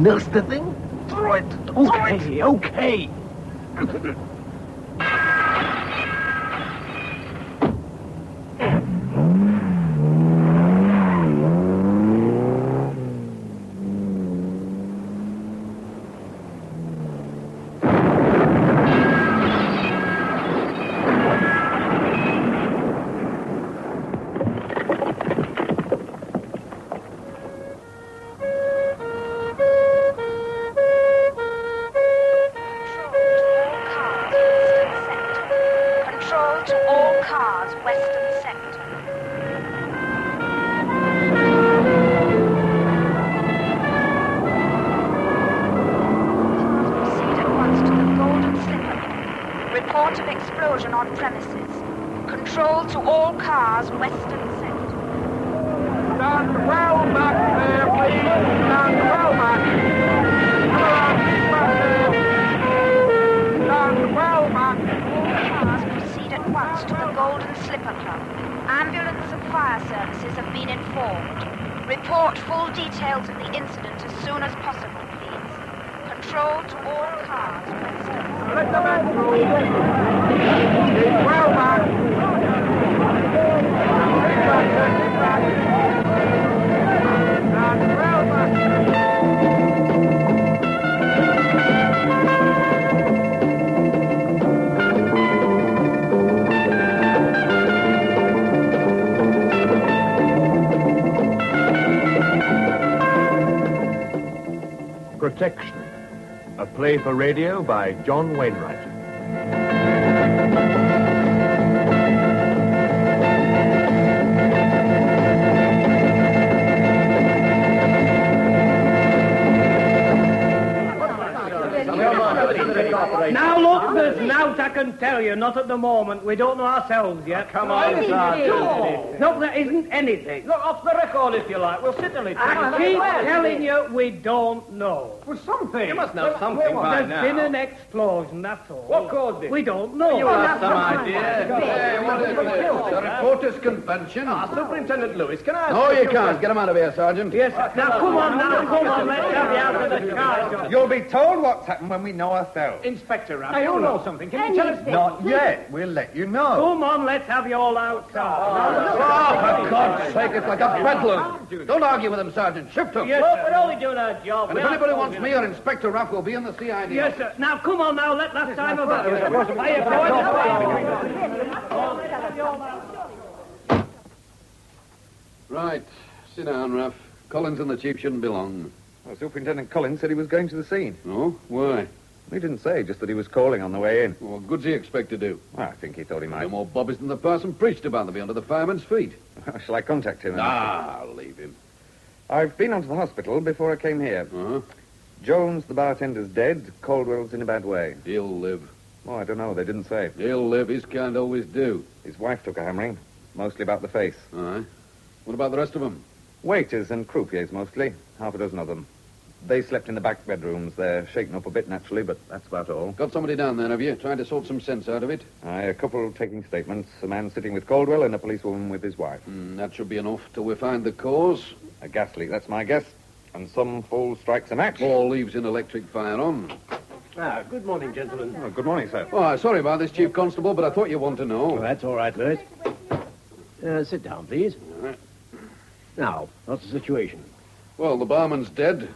nurse the thing? Throw it! Okay. Report of explosion on premises. Control to all cars, western sector. Stand well back there, please. Stand well back. Stand well back. All cars proceed at once to the Golden Slipper Club. Ambulance and fire services have been informed. Report full details of the incident as soon as possible, please. Control to all cars, western. Let the man through. Keep well back. Keep back. Stand well back. Protection. A play for radio by John Wainwright. Now look, there's nought I can tell you, not at the moment. We don't know ourselves yet. Come on, Sergeant. No, there isn't anything. Look, off the record if you like. We'll sit on it. I keep telling you, we don't know. Well, something. You must know something by There's now. been an explosion, that's all. What caused it? We don't know. You have some idea. Hey, what is it? The reporters' convention. Superintendent Lewis, can I ask No, you can't. Get him out of here, Sergeant. Yes, now come on, let's have you out of the car. You'll be told what's happened when we know ourselves. Inspector Rapp, you know something. Can you tell us? Not yet. We'll let you know. Come on, let's have you all outside. Oh, for God's sake, it's like a bedlam. Don't argue with him, Sergeant. Shift him. Yes, sir. We're only doing our job. And if anybody wants me or Inspector Rapp, we'll be in the CID. Yes, sir. Now, come on now, let that time about you. Right. Sit down, Raff. Collins and the chief shouldn't be long. Well, Superintendent Collins said he was going to the scene. Oh? Why? He didn't say, just that he was calling on the way in. What good's he expect to do? Well, I think he thought he No might. more bobbies than the parson preached about. They'll be under the fireman's feet. Shall I contact him? Ah, leave him. I've been on to the hospital before I came here. Uh-huh. Jones, the bartender's dead. Caldwell's in a bad way. He'll live. Oh, I don't know. They didn't say. He'll live. His kind always do. His wife took a hammering, mostly about the face. All right. What about the rest of them? Waiters and croupiers, mostly. Half a dozen of them. They slept in the back bedrooms. They're shaken up a bit, naturally, but that's about all. Got somebody down there, have you? Trying to sort some sense out of it? Aye, a couple taking statements. A man sitting with Caldwell and a policewoman with his wife. That should be enough till we find the cause. A gas leak, that's my guess. And some fool strikes a match. Or leaves an electric fire on. Good morning, gentlemen. Oh, good morning, sir. Oh, sorry about this, Chief Constable, but I thought you want to know. That's all right, Lewis. Sit down, please. All right. Now, what's the situation? Well, the barman's dead.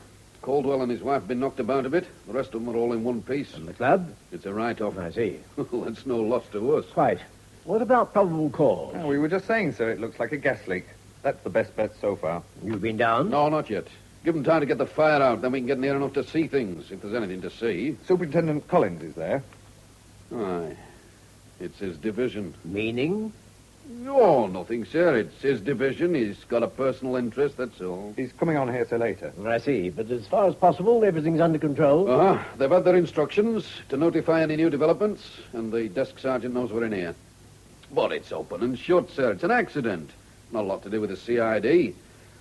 Caldwell and his wife have been knocked about a bit. The rest of them are all in one piece. And the club? It's a write-off. I see. That's no loss to us. Quite. What about probable cause? Oh, we were just saying, sir, it looks like a gas leak. That's the best bet so far. You've been down? No, not yet. Give them time to get the fire out, then we can get near enough to see things, if there's anything to see. Superintendent Collins is there. Aye. It's his division. Meaning? Oh, nothing, sir. It's his division. He's got a personal interest, that's all. He's coming on here till later. I see. But as far as possible, everything's under control. Uh-huh. They've had their instructions to notify any new developments, and the desk sergeant knows we're in here. But it's open and shut, sir. It's an accident. Not a lot to do with the CID.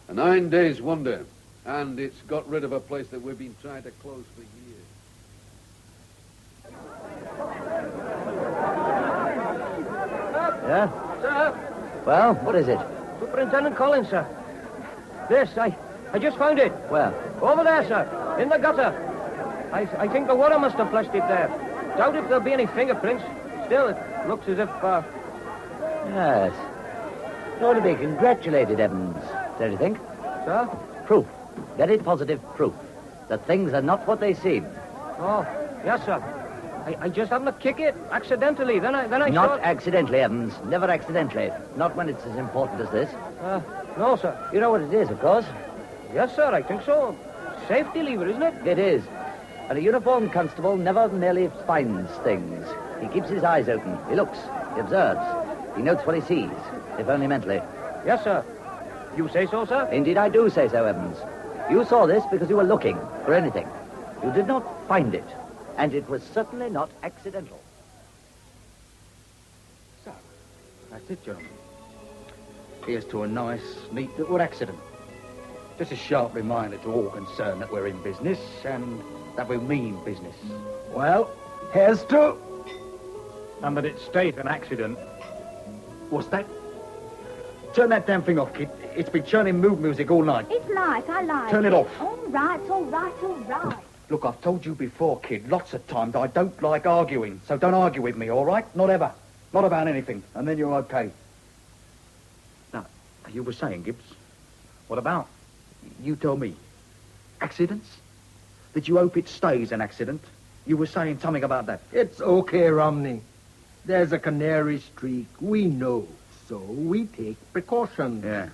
A 9-day wonder. And it's got rid of a place that we've been trying to close for years. Yeah? Well, what is it? Superintendent Collins, sir. This, I I just found it. Where? Over there, sir. In the gutter. I think the water must have flushed it there. Doubt if there'll be any fingerprints. Still, it looks as if, Yes. You ought to be congratulated, Evans. Don't you think? Sir? Proof. Very positive proof that things are not what they seem. Oh, yes, sir. I just happened to kick it accidentally. Then I Not saw... accidentally, Evans. Never accidentally. Not when it's as important as this. No, sir. You know what it is, of course. Yes, sir, I think so. Safety lever, isn't it? It is. And a uniformed constable never merely finds things. He keeps his eyes open. He looks. He observes. He notes what he sees, if only mentally. Yes, sir. You say so, sir? Indeed, I do say so, Evans. You saw this because you were looking for anything. You did not find it. And it was certainly not accidental. So, that's it, gentlemen. Here's to a nice, neat little accident. Just a sharp reminder to all concerned that we're in business and that we mean business. Well, here's to... And that it stayed an accident. What's that? Turn that damn thing off, kid. It's been churning mood music all night. It's nice, I like Turn it off. All right, all right, all right. Look, I've told you before, kid, lots of times I don't like arguing, so don't argue with me, all right? Not ever. Not about anything, and then you're okay. Now, you were saying, Gibbs, What about? you tell me. Accidents? Did you hope it stays an accident? You were saying something about that. It's okay, Romney. There's a canary streak. We know. So we take precautions. Yeah.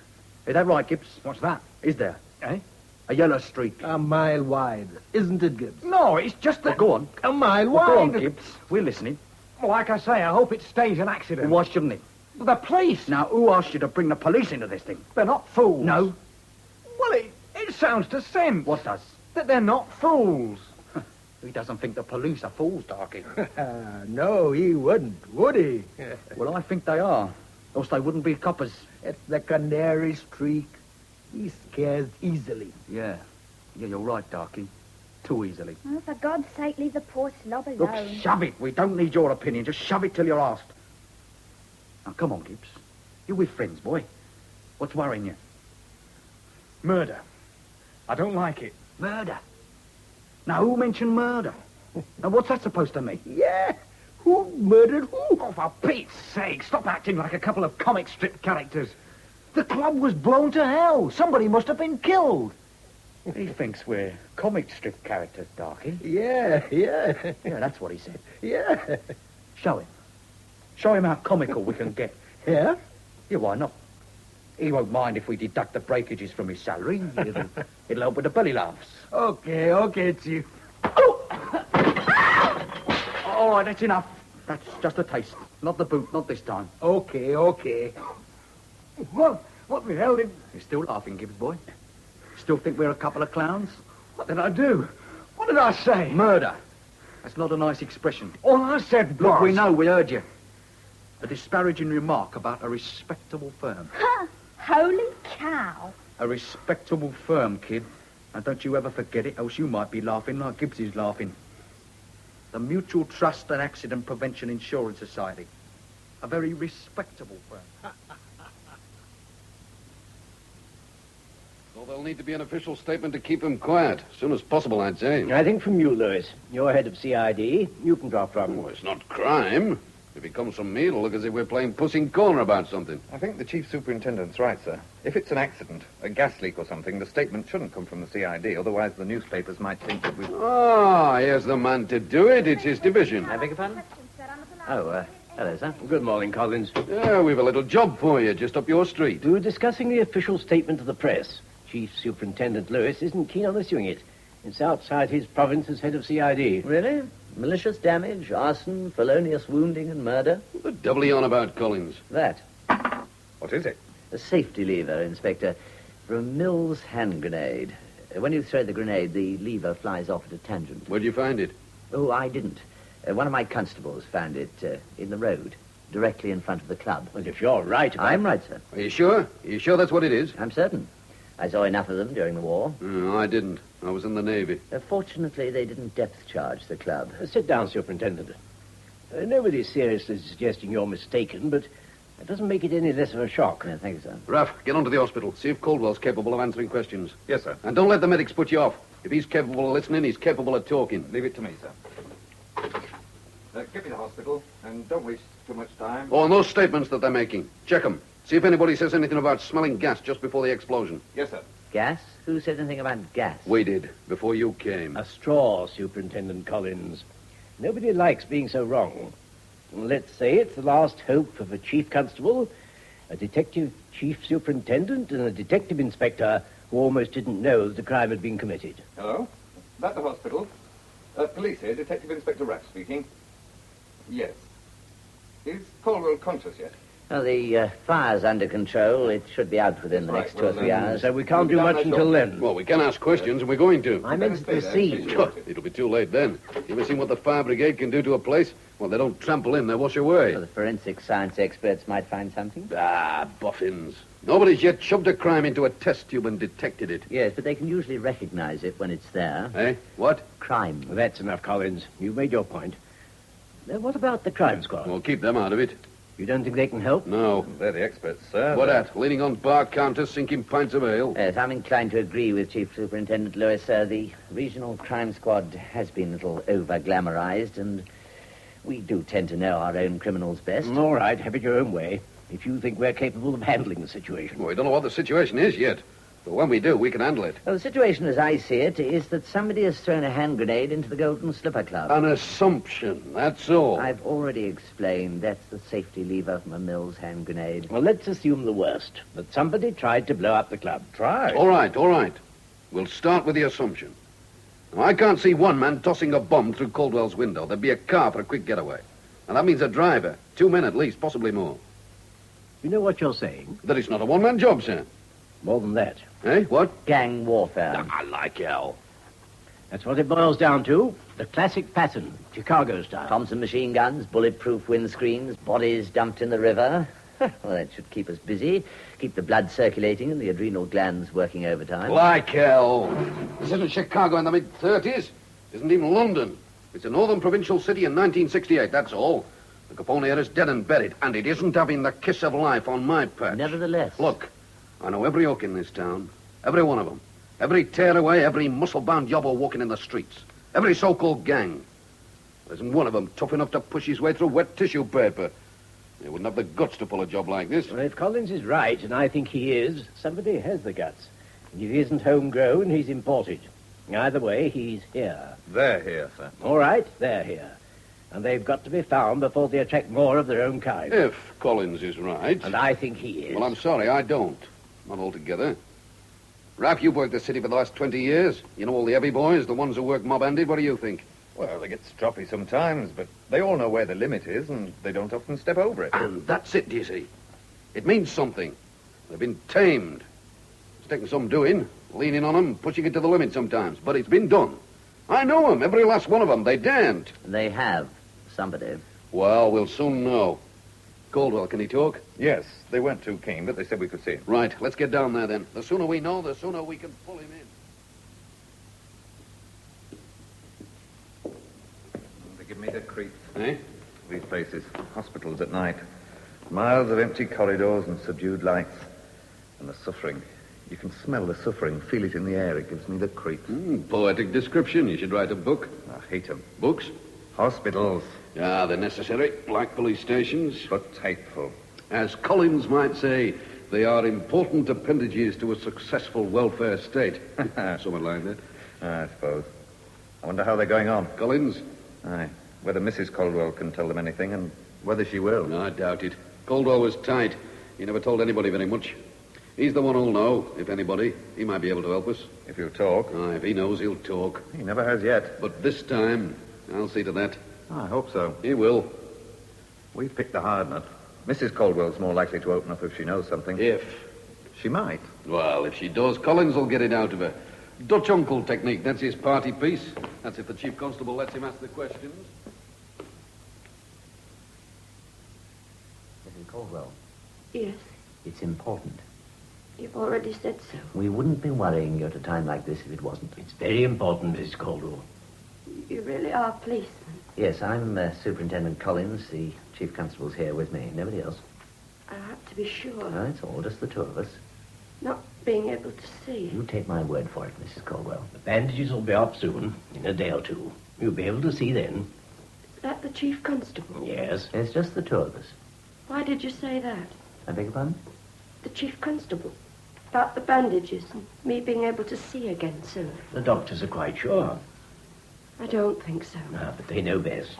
Is that right, Gibbs? What's that? Is there? Eh? A yellow streak. A mile wide. Isn't it, Gibbs? No, it's just that... Well, go on. A mile Well, wide. go on, Gibbs. We're listening. Like I say, I hope it stays an accident. Why shouldn't it? The police! Now, who asked you to bring the police into this thing? They're not fools. No. Well, it sounds to sense. What does? That they're not fools. He doesn't think the police are fools, Darky. No, he wouldn't, would he? Well, I think they are. Else they wouldn't be coppers. It's the canary streak. He scares easily. Yeah. Yeah, you're right, Darky. Too easily. Oh, for God's sake, leave the poor slob Look, alone. shove it. We don't need your opinion. Just shove it till you're asked. Now, come on, Gibbs. You're with friends, boy. What's worrying you? Murder. I don't like it. Murder. Now, who mentioned murder? Now, what's that supposed to mean? Yeah. Who murdered who? Oh, for Pete's sake, stop acting like a couple of comic strip characters. The club was blown to hell. Somebody must have been killed. He thinks we're comic strip characters, Darky. Yeah. Yeah, that's what he said. Yeah. Show him. Show him how comical we can get. Yeah? Yeah, why not? He won't mind if we deduct the breakages from his salary. It'll help with the belly laughs. Okay, Chief. All right, that's enough. That's just a taste. Not the boot, not this time. Okay. What the hell did... You're still laughing, Gibbs boy? Still think we're a couple of clowns? What did I do? What did I say? Murder. That's not a nice expression. All I said was... Look, we know, we heard you. A disparaging remark about a respectable firm. Holy cow. A respectable firm, kid. And don't you ever forget it, else you might be laughing like Gibbs is laughing. The Mutual Trust and Accident Prevention Insurance Society. A very respectable firm. Well, there'll need to be an official statement to keep him quiet. As soon as possible, I'd say. I think from you, Lewis. You're head of CID. You can draft from. Oh, it's not crime. If it comes from me, it'll look as if we're playing Puss in Corner about something. I think the chief superintendent's right, sir. If it's an accident, a gas leak or something, the statement shouldn't come from the CID, otherwise the newspapers might think that we... Ah, here's the man to do it. It's his division. I beg your pardon? Oh, hello, sir. Good morning, Collins. Yeah, we've a little job for you, just up your street. We were discussing the official statement to the press. Chief Superintendent Lewis isn't keen on issuing it. It's outside his province as head of CID. Really? Malicious damage, arson, felonious wounding and murder? What the devil are you on about, Collins? That. What is it? A safety lever, Inspector, for a Mills hand grenade. When you throw the grenade, the lever flies off at a tangent. Where'd you find it? Oh, I didn't. One of my constables found it in the road, directly in front of the club. Well, if you're right about... I'm right, sir. Are you sure? Are you sure that's what it is? I'm certain. I saw enough of them during the war. No, I didn't. I was in the Navy. Fortunately, they didn't depth charge the club. Sit down, Superintendent. Nobody's seriously suggesting you're mistaken, but It doesn't make it any less of a shock. Yeah, thank you, sir. Raff, get on to the hospital. See if Caldwell's capable of answering questions. Yes, sir. And don't let the medics put you off. If he's capable of listening, he's capable of talking. Leave it to me, sir. Get me to the hospital, and don't waste too much time. Oh, and those statements that they're making. Check them. See if anybody says anything about smelling gas just before the explosion. Yes, sir. Gas? Who said anything about gas? We did, before you came. A straw, Superintendent Collins. Nobody likes being so wrong. Let's say it's the last hope of a chief constable, a detective chief superintendent, and a detective inspector who almost didn't know that the crime had been committed. Hello? That the hospital? Police here, Detective Inspector Raff speaking. Yes. Is Caldwell conscious yet? Well, the fire's under control. It should be out within the next 2 or 3 hours. So we can't do much until then. Well, we can ask questions, and we're going to. I meant the scene. It'll be too late then. You ever seen what the fire brigade can do to a place? Well, they don't trample in, they wash away. Well, the forensic science experts might find something. Ah, boffins. Nobody's yet shoved a crime into a test tube and detected it. Yes, but they can usually recognize it when it's there. Eh? What? Crime. Well, that's enough, Collins. You've made your point. What about the crime squad? Well, keep them out of it. You don't think they can help? No. They're the experts, sir. What at? Leaning on bar counters, sinking pints of ale? Yes, I'm inclined to agree with Chief Superintendent Lewis, sir. The regional crime squad has been a little over-glamorized, and we do tend to know our own criminals best. All right, have it your own way. If you think we're capable of handling the situation. Well, we don't know what the situation is yet. But when we do, we can handle it. Well, the situation, as I see it, is that somebody has thrown a hand grenade into the Golden Slipper Club. An assumption, that's all. I've already explained that's the safety lever from a Mills hand grenade. Well, let's assume the worst, that somebody tried to blow up the club. Try. All right. We'll start with the assumption. Now, I can't see one man tossing a bomb through Caldwell's window. There'd be a car for a quick getaway. And that means a driver. 2 men at least, possibly more. You know what you're saying? That it's not a one-man job, sir. More than that. Eh? What? Gang warfare. I like hell. That's what it boils down to. The classic pattern, Chicago style. Thompson machine guns, bulletproof windscreens, bodies dumped in the river. Well, that should keep us busy, keep the blood circulating and the adrenal glands working overtime. Like hell. This isn't Chicago in the mid-30s. It isn't even London. It's a northern provincial city in 1968, that's all. The Capone here is dead and buried, and it isn't having the kiss of life on my patch. Nevertheless. Look, I know every hook in this town. Every one of them. Every tearaway, every muscle-bound yobbo walking in the streets. Every so-called gang. There isn't one of them tough enough to push his way through wet tissue paper. They wouldn't have the guts to pull a job like this. Well, if Collins is right, and I think he is, somebody has the guts. And if he isn't homegrown, he's imported. Either way, he's here. They're here, sir. All right, they're here. And they've got to be found before they attract more of their own kind. If Collins is right. And I think he is. Well, I'm sorry, I don't. Not altogether. Raff, you've worked the city for the last 20 years. You know all the heavy boys, the ones who work mob-handed. What do you think? Well, they get stroppy sometimes, but they all know where the limit is, and they don't often step over it. And that's it, do you see? It means something. They've been tamed. It's taken some doing, leaning on them, pushing it to the limit sometimes. But it's been done. I know them, every last one of them. They daren't. They have. Somebody. Well, we'll soon know. Caldwell, can he talk? Yes, they weren't too keen, but they said we could see him. Right, let's get down there then. The sooner we know, the sooner we can pull him in. They give me the creeps. Eh? These places, hospitals at night. Miles of empty corridors and subdued lights. And the suffering. You can smell the suffering, feel it in the air. It gives me the creeps. Poetic description. You should write a book. I hate them. Books? Hospitals. Yeah, they're necessary, like police stations. But hateful. As Collins might say, they are important appendages to a successful welfare state. Something like that. I suppose. I wonder how they're going on. Collins? Aye. Whether Mrs. Caldwell can tell them anything, and whether she will. No, I doubt it. Caldwell was tight. He never told anybody very much. He's the one who'll know, if anybody. He might be able to help us. If he'll talk. Aye, if he knows, he'll talk. He never has yet. But this time, I'll see to that. I hope so. He will. We've picked the hard nut. Mrs. Caldwell's more likely to open up if she knows something. If. She might. Well, if she does, Collins will get it out of her. Dutch uncle technique, that's his party piece. That's if the chief constable lets him ask the questions. Mrs. Caldwell, Yes, it's important. you've already said so. We wouldn't be worrying you at a time like this if it wasn't. It's very important, Mrs. Caldwell. You really are a policeman. Yes, I'm Superintendent Collins. The chief constable's here with me. Nobody else. I'm to be sure. No, it's all just the two of us. Not being able to see. You take my word for it, Mrs. Caldwell. The bandages will be off soon, in a day or two. You'll be able to see then. Is that the chief constable? Yes. It's just the two of us. Why did you say that? I beg your pardon? The chief constable. About the bandages and me being able to see again soon. The doctors are quite sure. I don't think so. Ah, but they know best.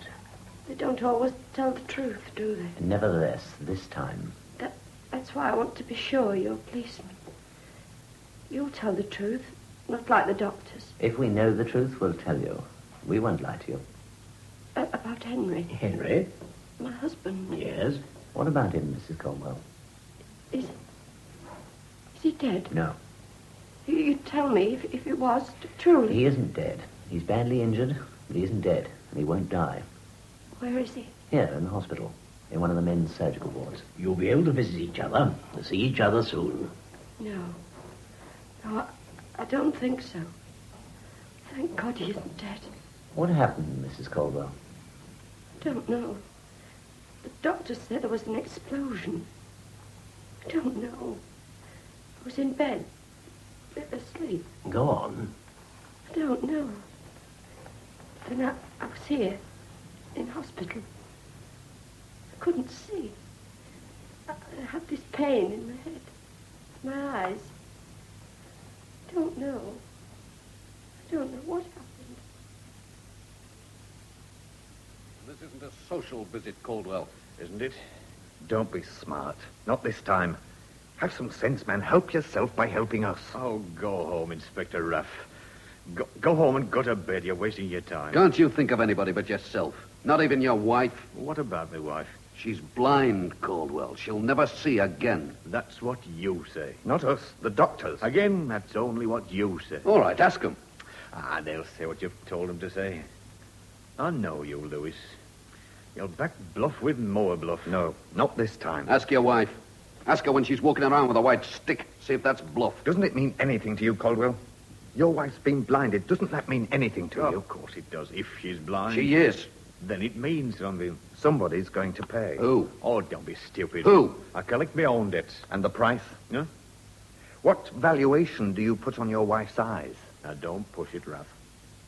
They don't always tell the truth, do they? Nevertheless, this time... That's why I want to be sure you're a policeman. You'll tell the truth, not like the doctors. If we know the truth, we'll tell you. We won't lie to you. About Henry. Henry? My husband. Yes. What about him, Mrs. Caldwell? Is he dead? No. You'd tell me if he was, truly. He isn't dead. He's badly injured, but he isn't dead, and he won't die. Where is he? Here, in the hospital, in one of the men's surgical wards. You'll be able to visit each other, to see each other soon. No, I don't think so. Thank God he isn't dead. What happened, Mrs. Caldwell? I don't know. The doctor said there was an explosion. I don't know. I was in bed, asleep. Go on. I don't know. Then I was here, in hospital. I couldn't see. I had this pain in my head, my eyes. I don't know. I don't know what happened. This isn't a social visit, Caldwell. Isn't it? Don't be smart. Not this time. Have some sense, man. Help yourself by helping us. Oh, go home, Inspector Ruff. Go home and go to bed. You're wasting your time. Can't you think of anybody but yourself? Not even your wife? What about my wife? She's blind, Caldwell. She'll never see again. That's what you say. Not us, the doctors. Again, that's only what you say. All right, ask them. Ah, they'll say what you've told them to say. I know you, Lewis. You'll back bluff with more bluff. No, not this time. Ask your wife. Ask her when she's walking around with a white stick. See if that's bluff. Doesn't it mean anything to you, Caldwell? Your wife's been blinded. Doesn't that mean anything to you? Of course it does. If she's blind... She is. Then it means something. Somebody's going to pay. Who? Oh, don't be stupid. Who? I collect my own debts. And the price? Huh? What valuation do you put on your wife's eyes? Now, don't push it, Ruff.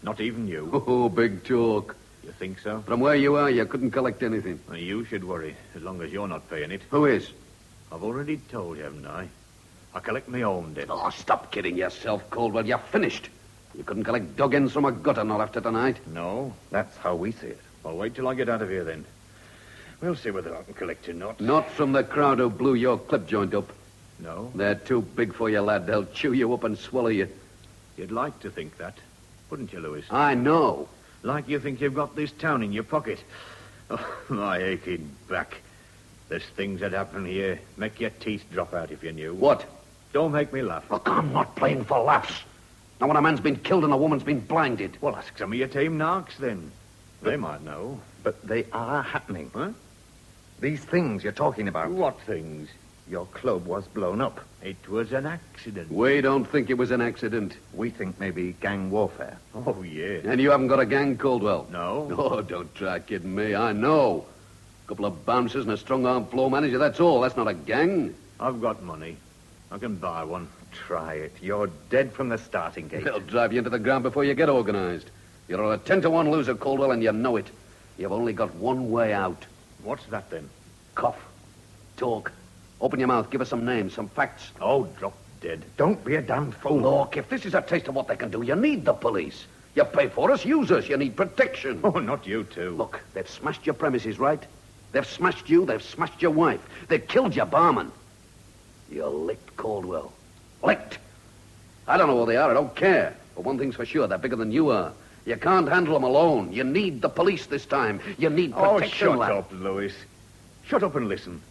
Not even you. Oh, big talk. You think so? From where you are, you couldn't collect anything. Well, you should worry, as long as you're not paying it. Who is? I've already told you, haven't I? I collect my own debts. Oh, stop kidding yourself, Caldwell. You're finished. You couldn't collect dug ends from a gutter not after tonight. No? That's how we see it. I'll wait till I get out of here, then. We'll see whether I can collect or not. Not from the crowd who blew your clip joint up. No? They're too big for you, lad. They'll chew you up and swallow you. You'd like to think that, wouldn't you, Lewis? I know. Like you think you've got this town in your pocket. Oh, my aching back. There's things that happen here. Make your teeth drop out if you knew. What? Don't make me laugh. Look, I'm not playing for laughs. Now, when a man's been killed and a woman's been blinded. Well, ask some of your team narcs, then. They might know. But they are happening. Huh? These things you're talking about. What things? Your club was blown up. It was an accident. We don't think it was an accident. We think maybe gang warfare. Oh, yeah. And you haven't got a gang, Caldwell? No. Oh, don't try kidding me. I know. A couple of bouncers and a strong-arm floor manager, that's all. That's not a gang. I've got money. I can buy one. Try it. You're dead from the starting gate. They'll drive you into the ground before you get organized. You're a 10-to-1 loser, Caldwell, and you know it. You've only got one way out. What's that, then? Cough. Talk. Open your mouth. Give us some names, some facts. Oh, drop dead. Don't be a damn fool. Look, if this is a taste of what they can do, you need the police. You pay for us, use us. You need protection. Oh, not you two. Look, they've smashed your premises, right? They've smashed you. They've smashed your wife. They've killed your barman. You're licked, Caldwell. Licked. I don't know who they are. I don't care. But one thing's for sure. They're bigger than you are. You can't handle them alone. You need the police this time. You need protection, shut lad. up, Lewis. Shut up and listen.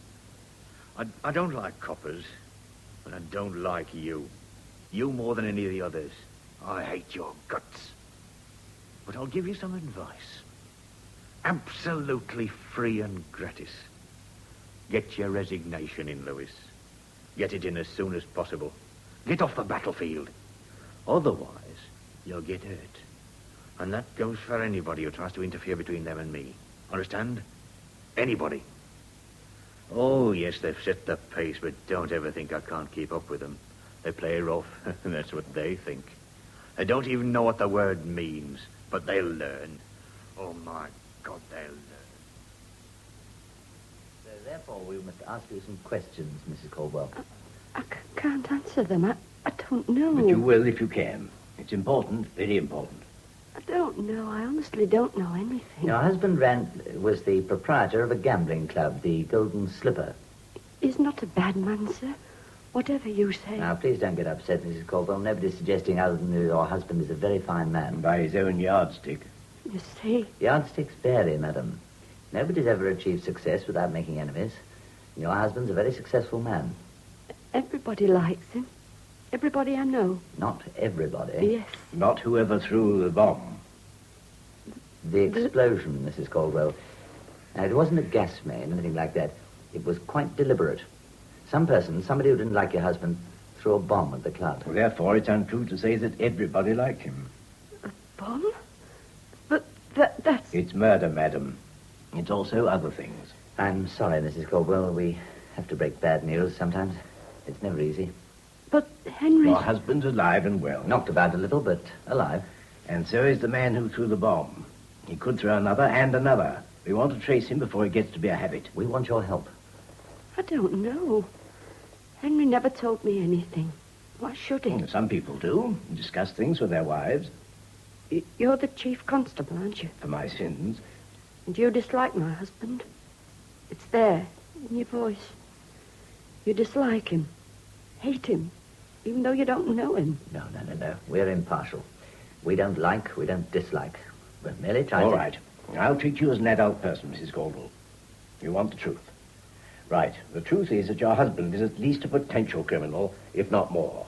I don't like coppers, and I don't like you. You more than any of the others. I hate your guts. But I'll give you some advice. Absolutely free and gratis. Get your resignation in, Lewis. Get it in as soon as possible. Get off the battlefield. Otherwise, you'll get hurt. And that goes for anybody who tries to interfere between them and me. Understand? Anybody. Oh, yes, they've set the pace, but don't ever think I can't keep up with them. They play rough, and that's what they think. They don't even know what the word means, but they'll learn. Oh, my God, they'll learn. So, therefore, we must ask you some questions, Mrs. Caldwell. I can't answer them. I don't know. But you will if you can. It's important, very important. I don't know. I honestly don't know anything. Your husband was the proprietor of a gambling club, the Golden Slipper. He's not a bad man, sir. Whatever you say. Now, please don't get upset, Mrs. Caldwell. Nobody's suggesting other than your husband is a very fine man. By his own yardstick. You see? Yardsticks vary, madam. Nobody's ever achieved success without making enemies. Your husband's a very successful man. Everybody likes him. Everybody I know. Not everybody. Yes. Not whoever threw the bomb. The explosion, Mrs. Caldwell. Now, it wasn't a gas main, anything like that. It was quite deliberate. Somebody who didn't like your husband, threw a bomb at the club. Well, therefore, it's untrue to say that everybody liked him. A bomb? But that's... It's murder, madam. It's also other things. I'm sorry, Mrs. Caldwell. We have to break bad news sometimes. It's never easy. But Henry... Your husband's alive and well. Knocked about a little, but alive. And so is the man who threw the bomb. He could throw another and another. We want to trace him before it gets to be a habit. We want your help. I don't know. Henry never told me anything. Why should he? Some people do. Discuss things with their wives. You're the chief constable, aren't you? For my sins. And you dislike my husband. It's there, in your voice. You dislike him. Hate him. Even though you don't know him. No. We're impartial. We don't like, we don't dislike. We're merely trying All to... right. I'll treat you as an adult person, Mrs. Caldwell. You want the truth. Right. The truth is that your husband is at least a potential criminal, if not more.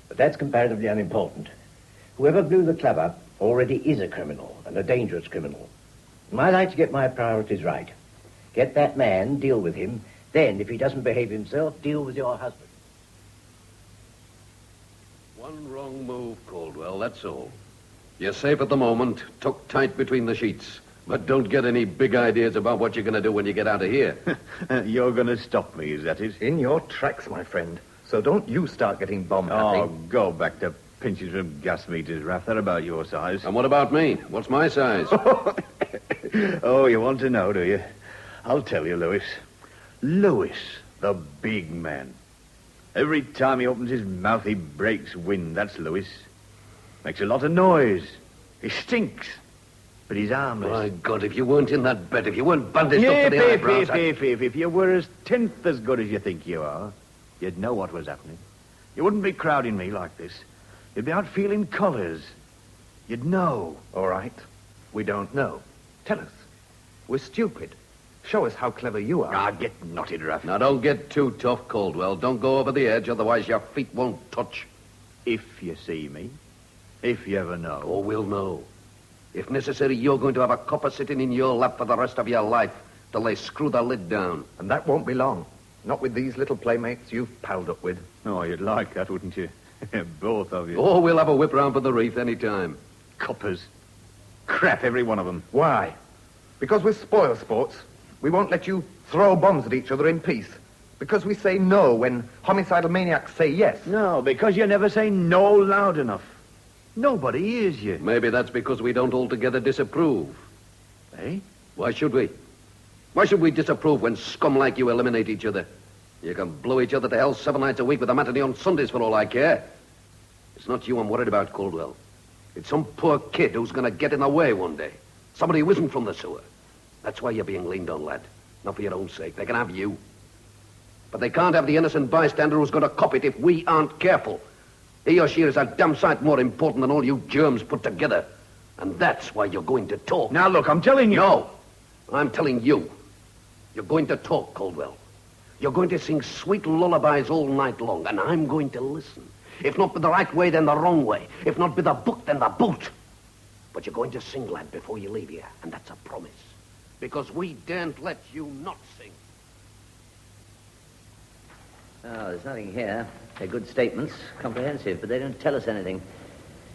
But that's comparatively unimportant. Whoever blew the club up already is a criminal, and a dangerous criminal. And I like to get my priorities right. Get that man, deal with him, then, if he doesn't behave himself, deal with your husband. One wrong move, Caldwell, that's all. You're safe at the moment, tucked tight between the sheets. But don't get any big ideas about what you're going to do when you get out of here. You're going to stop me, is that it? In your tracks, my friend. So don't you start getting bomb Oh, happy. go back to pinches from gas meters, Raff. They're about your size. And what about me? What's my size? Oh, you want to know, do you? I'll tell you, Lewis. Lewis, the big man. Every time he opens his mouth, he breaks wind. That's Lewis. Makes a lot of noise. He stinks. But he's harmless. My God, if you weren't in that bed, if you weren't bandaged up to the eyebrows... If you were as tenth as good as you think you are, you'd know what was happening. You wouldn't be crowding me like this. You'd be out feeling colours. You'd know. All right. We don't know. Tell us. We're stupid. Show us how clever you are. Ah, get knotted, Raff. Now, don't get too tough, Caldwell. Don't go over the edge, otherwise your feet won't touch. If you see me. If you ever know. Oh, we'll know. If necessary, you're going to have a copper sitting in your lap for the rest of your life till they screw the lid down. And that won't be long. Not with these little playmates you've palled up with. Oh, you'd like that, wouldn't you? Both of you. Oh, we'll have a whip round for the reef any time. Coppers. Crap, every one of them. Why? Because we're spoil sports. We won't let you throw bombs at each other in peace. Because we say no when homicidal maniacs say yes. No, because you never say no loud enough. Nobody hears you. Maybe that's because we don't altogether disapprove. Eh? Why should we? Why should we disapprove when scum like you eliminate each other? You can blow each other to hell 7 nights a week with a matinee on Sundays for all I care. It's not you I'm worried about, Caldwell. It's some poor kid who's going to get in the way one day. Somebody who isn't from the sewer. That's why you're being leaned on, lad. Not for your own sake. They can have you. But they can't have the innocent bystander who's going to cop it if we aren't careful. He or she is a damn sight more important than all you germs put together. And that's why you're going to talk. Now, look, I'm telling you. No, I'm telling you. You're going to talk, Caldwell. You're going to sing sweet lullabies all night long, and I'm going to listen. If not with the right way, then the wrong way. If not with the book, then the boot. But you're going to sing, lad, before you leave here, and that's a promise. Because we daren't let you not sing. Oh, there's nothing here. They're good statements, comprehensive, but they don't tell us anything.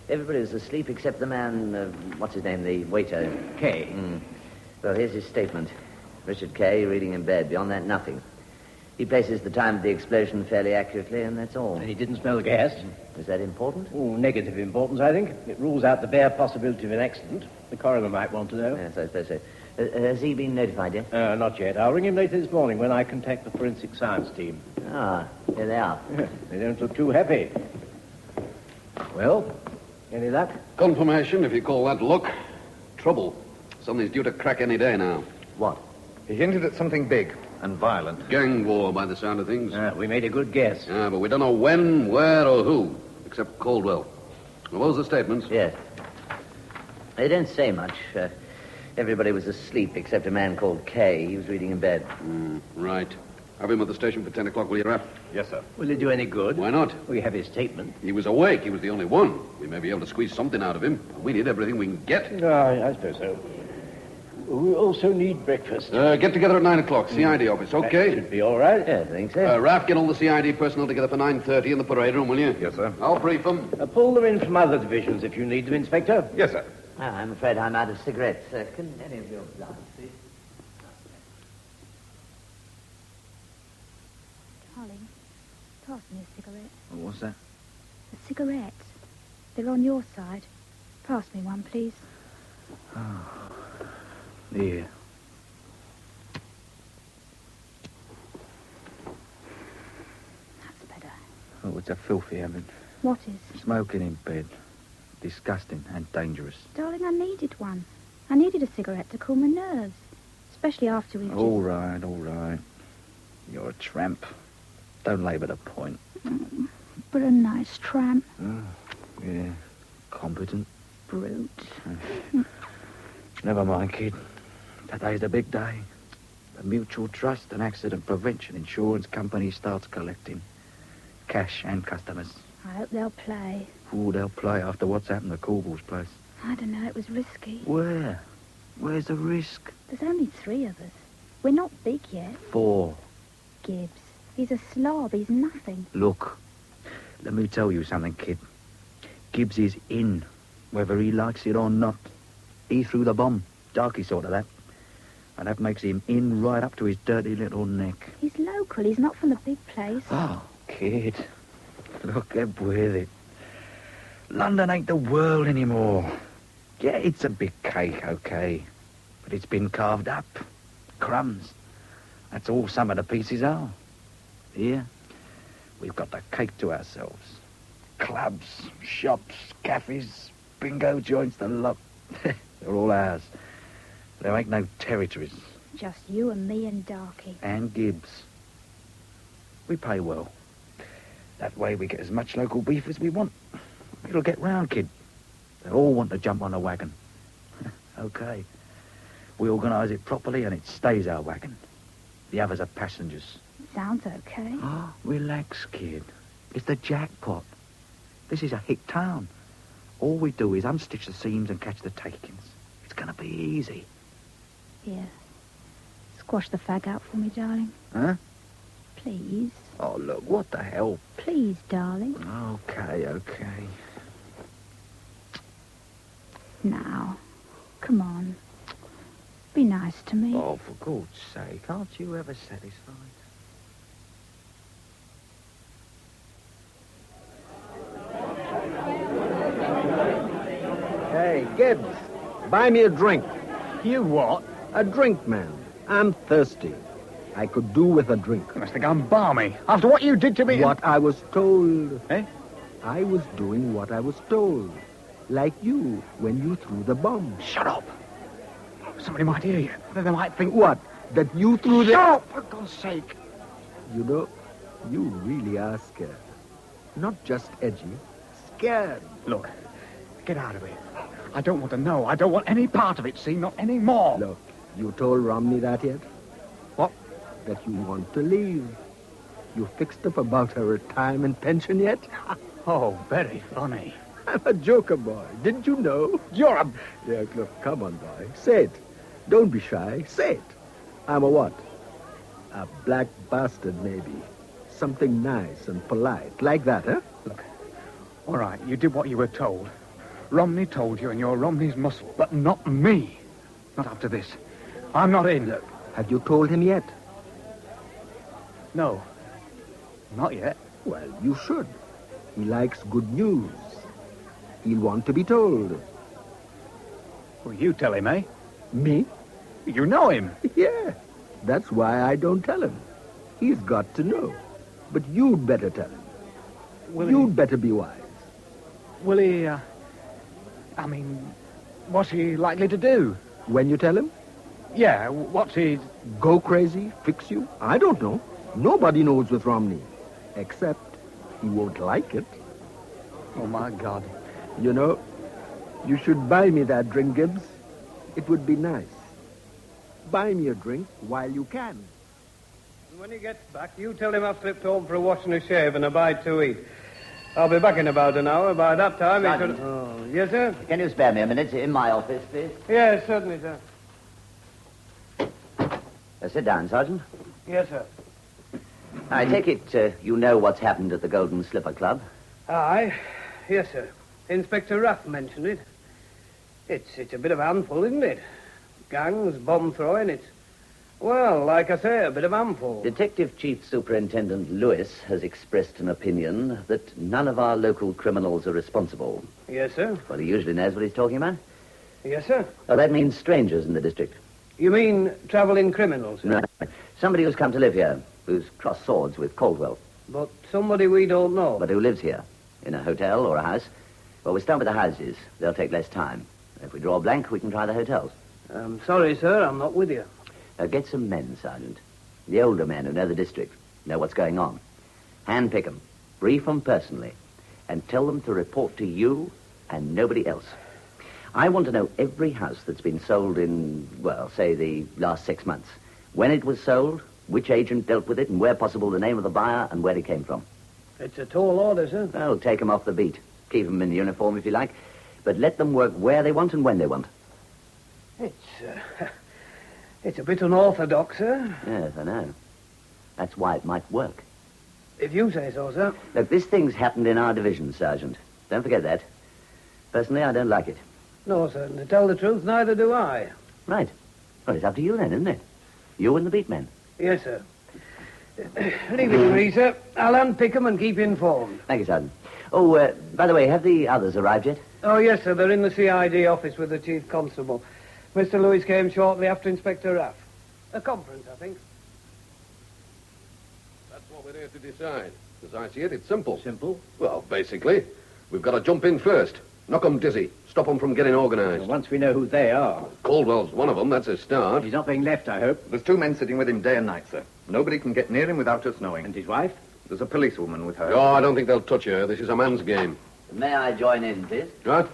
Everybody's asleep except the man, what's his name, the waiter. Kay. Well, here's his statement. Richard Kay, reading in bed. Beyond that, nothing. He places the time of the explosion fairly accurately, and that's all. And he didn't smell the gas. Is that important? Oh, negative importance, I think. It rules out the bare possibility of an accident. The coroner might want to know. Yes, I suppose so. Has he been notified yet? Not yet. I'll ring him later this morning when I contact the forensic science team. Ah, here they are. Yeah, they don't look too happy. Well, any luck? Confirmation, if you call that luck. Trouble. Something's due to crack any day now. What? He hinted at something big and violent. Gang war, by the sound of things. We made a good guess. Yeah, but we don't know when, where, or who, except Caldwell. Well, those are statements. Yes. They don't say much. Everybody was asleep except a man called Kay. He was reading in bed. Right. Have him at the station for 10 o'clock, will you, Rap? Yes, sir. Will it do any good? Why not? We have his statement. He was awake. He was the only one. We may be able to squeeze something out of him. We need everything we can get. I suppose so. We also need breakfast. Get together at 9 o'clock. CID office, okay? That should be all right. Yeah, I think so. Raf, get all the CID personnel together for 9:30 in the parade room, will you? Yes, sir. I'll brief them. Pull them in from other divisions if you need them, Inspector. Yes, sir. I'm afraid I'm out of cigarettes. Can any of you light, please? Darling, pass me a cigarette. What's that? A cigarette. They're on your side. Pass me one, please. Here. That's better. Oh, it's a filthy habit. What is? Smoking in bed. Disgusting and dangerous. Darling, I needed one. I needed a cigarette to cool my nerves. Especially after we've All right. You're a tramp. Don't labour the point. But a nice tramp. Yeah. Competent. Brute. Never mind, kid. Today's the big day. The Mutual Trust and Accident Prevention Insurance Company starts collecting cash and customers. I hope they'll play. Ooh, they'll play after what's happened to Corbell's place. I don't know, it was risky. Where? Where's the risk? There's only 3 of us. We're not big yet. 4. Gibbs. He's a slob. He's nothing. Look, let me tell you something, kid. Gibbs is in, whether he likes it or not. He threw the bomb. Darky sort of that. And that makes him in right up to his dirty little neck. He's local. He's not from the big place. Oh, kid. Look, get with it. London ain't the world anymore. Yeah, it's a big cake, okay. But it's been carved up. Crumbs. That's all some of the pieces are. Here, we've got the cake to ourselves. Clubs, shops, cafes, bingo joints, the lot. They're all ours. There ain't no territories. Just you and me and Darky. And Gibbs. We pay well. That way we get as much local beef as we want. It'll get round, kid. They all want to jump on the wagon. Okay. We organise it properly and it stays our wagon. The others are passengers. Sounds okay. Oh, relax, kid. It's the jackpot. This is a hick town. All we do is unstitch the seams and catch the takings. It's going to be easy. Here. Squash the fag out for me, darling. Huh? Please. Oh, look, what the hell? Please, darling. Okay. Now, come on. Be nice to me. Oh, for God's sake, aren't you ever satisfied? Hey, Gibbs, buy me a drink. You what? A drink, man. I'm thirsty. I could do with a drink. You must think I'm balmy. After what you did to me... What I was told. Eh? I was doing what I was told. Like you, when you threw the bomb. Shut up. Somebody might hear you. Then they might think... What? That you threw the... Shut up, for God's sake. You know, you really are scared. Not just edgy. Scared. Look, get out of here. I don't want to know. I don't want any part of it, see? Not any more. Look, you told Romney that yet? What? That you want to leave. You fixed up about her retirement pension yet? Oh, very funny. I'm a joker, boy. Didn't you know? You're a... Yeah, look, come on, boy. Say it. Don't be shy. Say it. I'm a what? A black bastard, maybe. Something nice and polite. Like that, huh? Look, all right, you did what you were told. Romney told you and you're Romney's muscle, but not me. Not after this. I'm not in. Look, have you told him yet? No. Not yet. Well, you should. He likes good news. He'll want to be told. Well, you tell him, eh? Me? You know him. Yeah. That's why I don't tell him. He's got to know. But you'd better tell him. You'd better be wise. Will he, I mean, what's he likely to do? When you tell him? Yeah, what's he... Go crazy? Fix you? I don't know. Nobody knows with Romney. Except he won't like it. Oh, my God. You know, you should buy me that drink, Gibbs. It would be nice. Buy me a drink while you can. When he gets back, you tell him I've slipped home for a wash and a shave and a bite to eat. I'll be back in about an hour. By that time, he Sergeant. should... Oh, yes, sir? Can you spare me a minute in my office, please? Yes, certainly, sir. Sit down, Sergeant. Yes, sir. I take it you know what's happened at the Golden Slipper Club? Aye. Yes, sir. Inspector Raff mentioned it. It's a bit of a handful, isn't it? Gangs, bomb throwing, it's... Well, like I say, a bit of a handful. Detective Chief Superintendent Lewis has expressed an opinion that none of our local criminals are responsible. Yes, sir. Well, he usually knows what he's talking about. Yes, sir. Oh, that means strangers in the district. You mean travelling criminals, sir? Right. Somebody who's come to live here, who's crossed swords with Caldwell. But somebody we don't know. But who lives here, in a hotel or a house. Well, we start with the houses. They'll take less time. If we draw a blank, we can try the hotels. I'm sorry, sir, I'm not with you. Get some men, Sergeant. The older men who know the district, know what's going on. Handpick them, brief them personally, and tell them to report to you and nobody else. I want to know every house that's been sold in, well, say the last 6 months. When it was sold, which agent dealt with it, and where possible the name of the buyer and where it came from. It's a tall order, sir. Well, take them off the beat. Keep them in uniform if you like. But let them work where they want and when they want. It's a bit unorthodox, sir. Yes, I know. That's why it might work. If you say so, sir. Look, this thing's happened in our division, Sergeant. Don't forget that. Personally, I don't like it. No, sir. And to tell the truth, neither do I. Right. Well, it's up to you then, isn't it? You and the beat men. Yes, sir. Leave it to me, sir. I'll unpick them and keep you informed. Thank you, Sergeant. Oh, by the way, have the others arrived yet? Oh, yes, sir. They're in the CID office with the chief constable. Mr. Lewis came shortly after Inspector Raff. A conference, I think. That's what we're here to decide. As I see it, it's simple. Simple? Well, basically, we've got to jump in first. Knock 'em dizzy. Stop 'em from getting organised. Well, once we know who they are. Caldwell's one of 'em. That's a start. He's not being left, I hope. There's 2 men sitting with him day and night, sir. Nobody can get near him without us knowing. And his wife? There's a policewoman with her. Oh, I don't think they'll touch her. This is a man's game. May I join in, please? Right?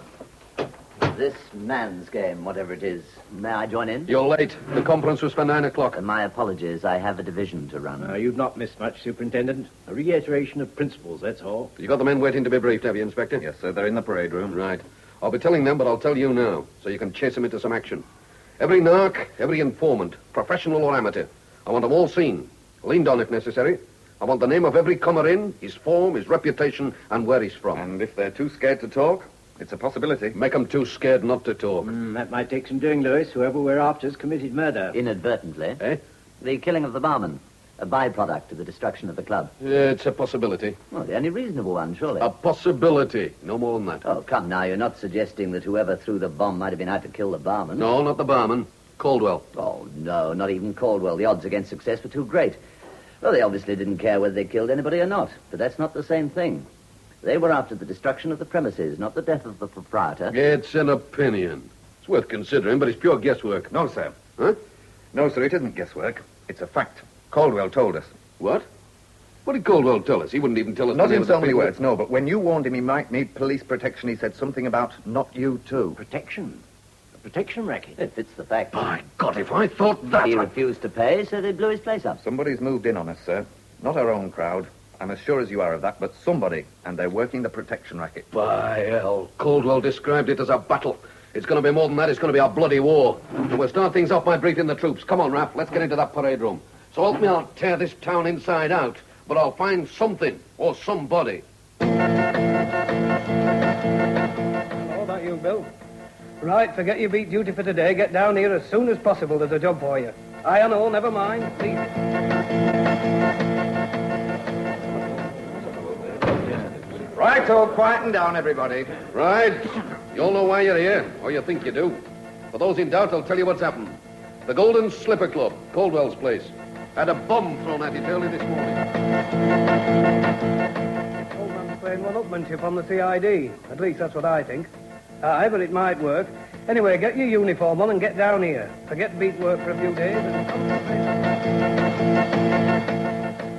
This man's game, whatever it is. May I join in? You're late. The conference was for 9 o'clock. My apologies. I have a division to run. You've not missed much, Superintendent. A reiteration of principles, that's all. You got the men waiting to be briefed, have you, Inspector? Yes, sir. They're in the parade room. Right. I'll be telling them, but I'll tell you now, so you can chase them into some action. Every narc, every informant, professional or amateur, I want them all seen, leaned on if necessary. I want the name of every comer in, his form, his reputation, and where he's from. And if they're too scared to talk, it's a possibility. Make 'em too scared not to talk. That might take some doing, Lewis. Whoever we're after's committed murder. Inadvertently. Eh? The killing of the barman. A byproduct of the destruction of the club. It's a possibility. Well, the only reasonable one, surely. A possibility. No more than that. Oh, come now. You're not suggesting that whoever threw the bomb might have been out to kill the barman? No, not the barman. Caldwell. Oh, no, not even Caldwell. The odds against success were too great. Well, they obviously didn't care whether they killed anybody or not, but that's not the same thing. They were after the destruction of the premises, not the death of the proprietor. It's an opinion. It's worth considering, but it's pure guesswork. No, sir. Huh? No, sir, it isn't guesswork. It's a fact. Caldwell told us. What? What did Caldwell tell us? He wouldn't even tell us... Not the name in of the so many people. words, no, but when you warned him he might need police protection, he said something about not you too. Protection? A protection racket? It fits the fact. By God, if I thought that... He refused to pay, so they blew his place up. Somebody's moved in on us, sir. Not our own crowd. I'm as sure as you are of that, but somebody, and they're working the protection racket. By hell, Caldwell described it as a battle. It's going to be more than that. It's going to be a bloody war. And we'll start things off by briefing the troops. Come on, Raph, let's get into that parade room. So help me, I'll tear this town inside out, but I'll find something or somebody. How about you, Bill? Right, forget your beat duty for today. Get down here as soon as possible. There's a job for you. I know, never mind. Please. Right, all quieten down, everybody. Right. You all know why you're here, or you think you do. For those in doubt, I'll tell you what's happened. The Golden Slipper Club, Caldwell's place, had a bomb thrown at it early this morning. Old man's playing one-upmanship on the CID. At least that's what I think. Aye, but it might work. Anyway, get your uniform on and get down here. Forget beat work for a few days and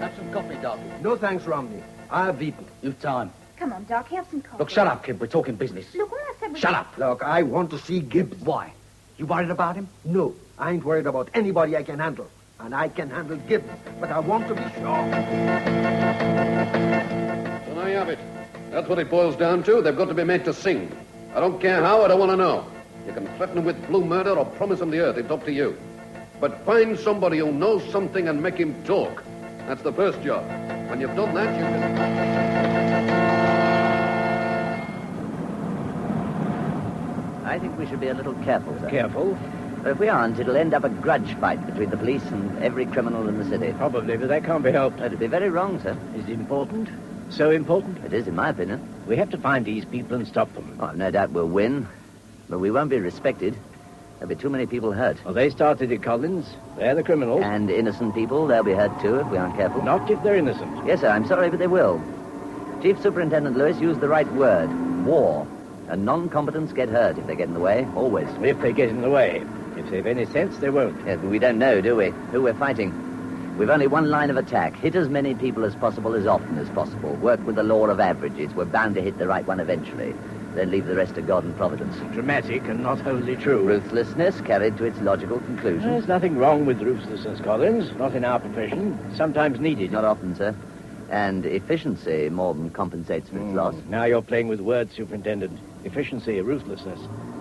Have some coffee, Darky. No thanks, Romney. I've eaten. You've time. Come on, Darky, have some coffee. Look, shut up, kid. We're talking business. Look, what I said was... Shut up. Look, I want to see Gibbs. Why? You worried about him? No, I ain't worried about anybody I can handle. And I can handle Gibbs, but I want to be sure. So now you have it. That's what it boils down to. They've got to be made to sing. I don't care how, I don't want to know. You can threaten them with blue murder or promise them the earth. It's up to you. But find somebody who knows something and make him talk. That's the first job. When you've done that, you can... I think we should be a little careful, sir. Careful? But if we aren't, it'll end up a grudge fight between the police and every criminal in the city. Probably, but that can't be helped. It'd be very wrong, sir. Is it important? So important? It is, in my opinion. We have to find these people and stop them. Oh, no doubt we'll win, but we won't be respected. There'll be too many people hurt. Well, they started it, Collins. They're the criminals. And innocent people, they'll be hurt too if we aren't careful. Not if they're innocent. Yes, sir, I'm sorry, but they will. Chief Superintendent Lewis used the right word, war. And non-combatants get hurt if they get in the way, always. If they get in the way. If they've any sense, they won't. Yes, but we don't know, do we, who we're fighting. We've only one line of attack. Hit as many people as possible as often as possible. Work with the law of averages. We're bound to hit the right one eventually. Then leave the rest to God and Providence. Dramatic and not wholly true. Ruthlessness carried to its logical conclusion. There's nothing wrong with ruthlessness, Collins. Not in our profession. Sometimes needed. Not often, sir. And efficiency more than compensates for its loss. Now you're playing with words, Superintendent. Efficiency, ruthlessness.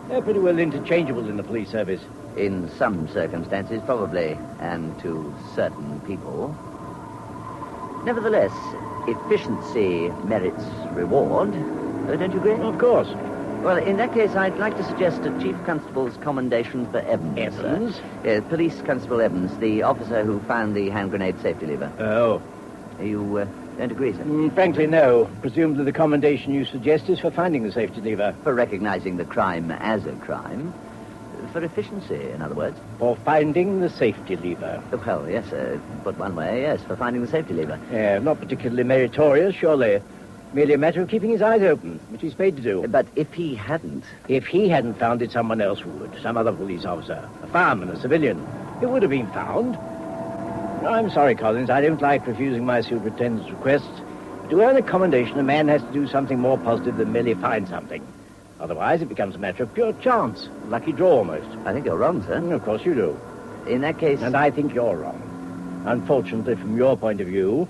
They're pretty well interchangeable in the police service. In some circumstances, probably, and to certain people. Nevertheless, efficiency merits reward. Don't you agree? Of course. Well, in that case, I'd like to suggest a Chief Constable's commendation for Evans. Evans? Yes, Police Constable Evans, the officer who found the hand grenade safety lever. Oh. You don't agree, sir? Frankly, no. Presumably the commendation you suggest is for finding the safety lever. For recognizing the crime as a crime. For efficiency, in other words. For finding the safety lever. Well, yes, put one way, yes, for finding the safety lever. Not particularly meritorious, surely. Merely a matter of keeping his eyes open, which he's paid to do. But if he hadn't... If he hadn't found it, someone else would. Some other police officer. A fireman, a civilian. It would have been found. I'm sorry, Collins. I don't like refusing my superintendent's requests. To earn a commendation, a man has to do something more positive than merely find something. Otherwise, it becomes a matter of pure chance. Lucky draw, almost. I think you're wrong, sir. Of course you do. In that case... And I think you're wrong. Unfortunately, from your point of view,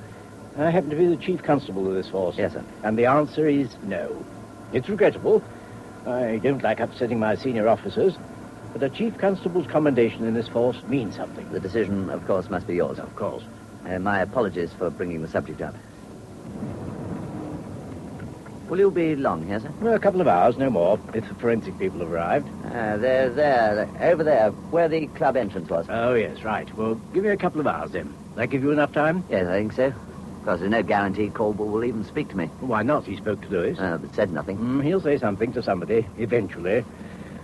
I happen to be the chief constable of this force. Yes, sir. And the answer is no. It's regrettable. I don't like upsetting my senior officers, but a chief constable's commendation in this force means something. The decision, of course, must be yours. Of course. My apologies for bringing the subject up. Will you be long here, sir? A couple of hours, no more, if the forensic people have arrived. There, over there, where the club entrance was. Oh, yes, right. Well, give me a couple of hours, then. That give you enough time? Yes, I think so. Of course, there's no guarantee Caldwell will even speak to me. Why not? He spoke to Lewis. But said nothing. He'll say something to somebody, eventually.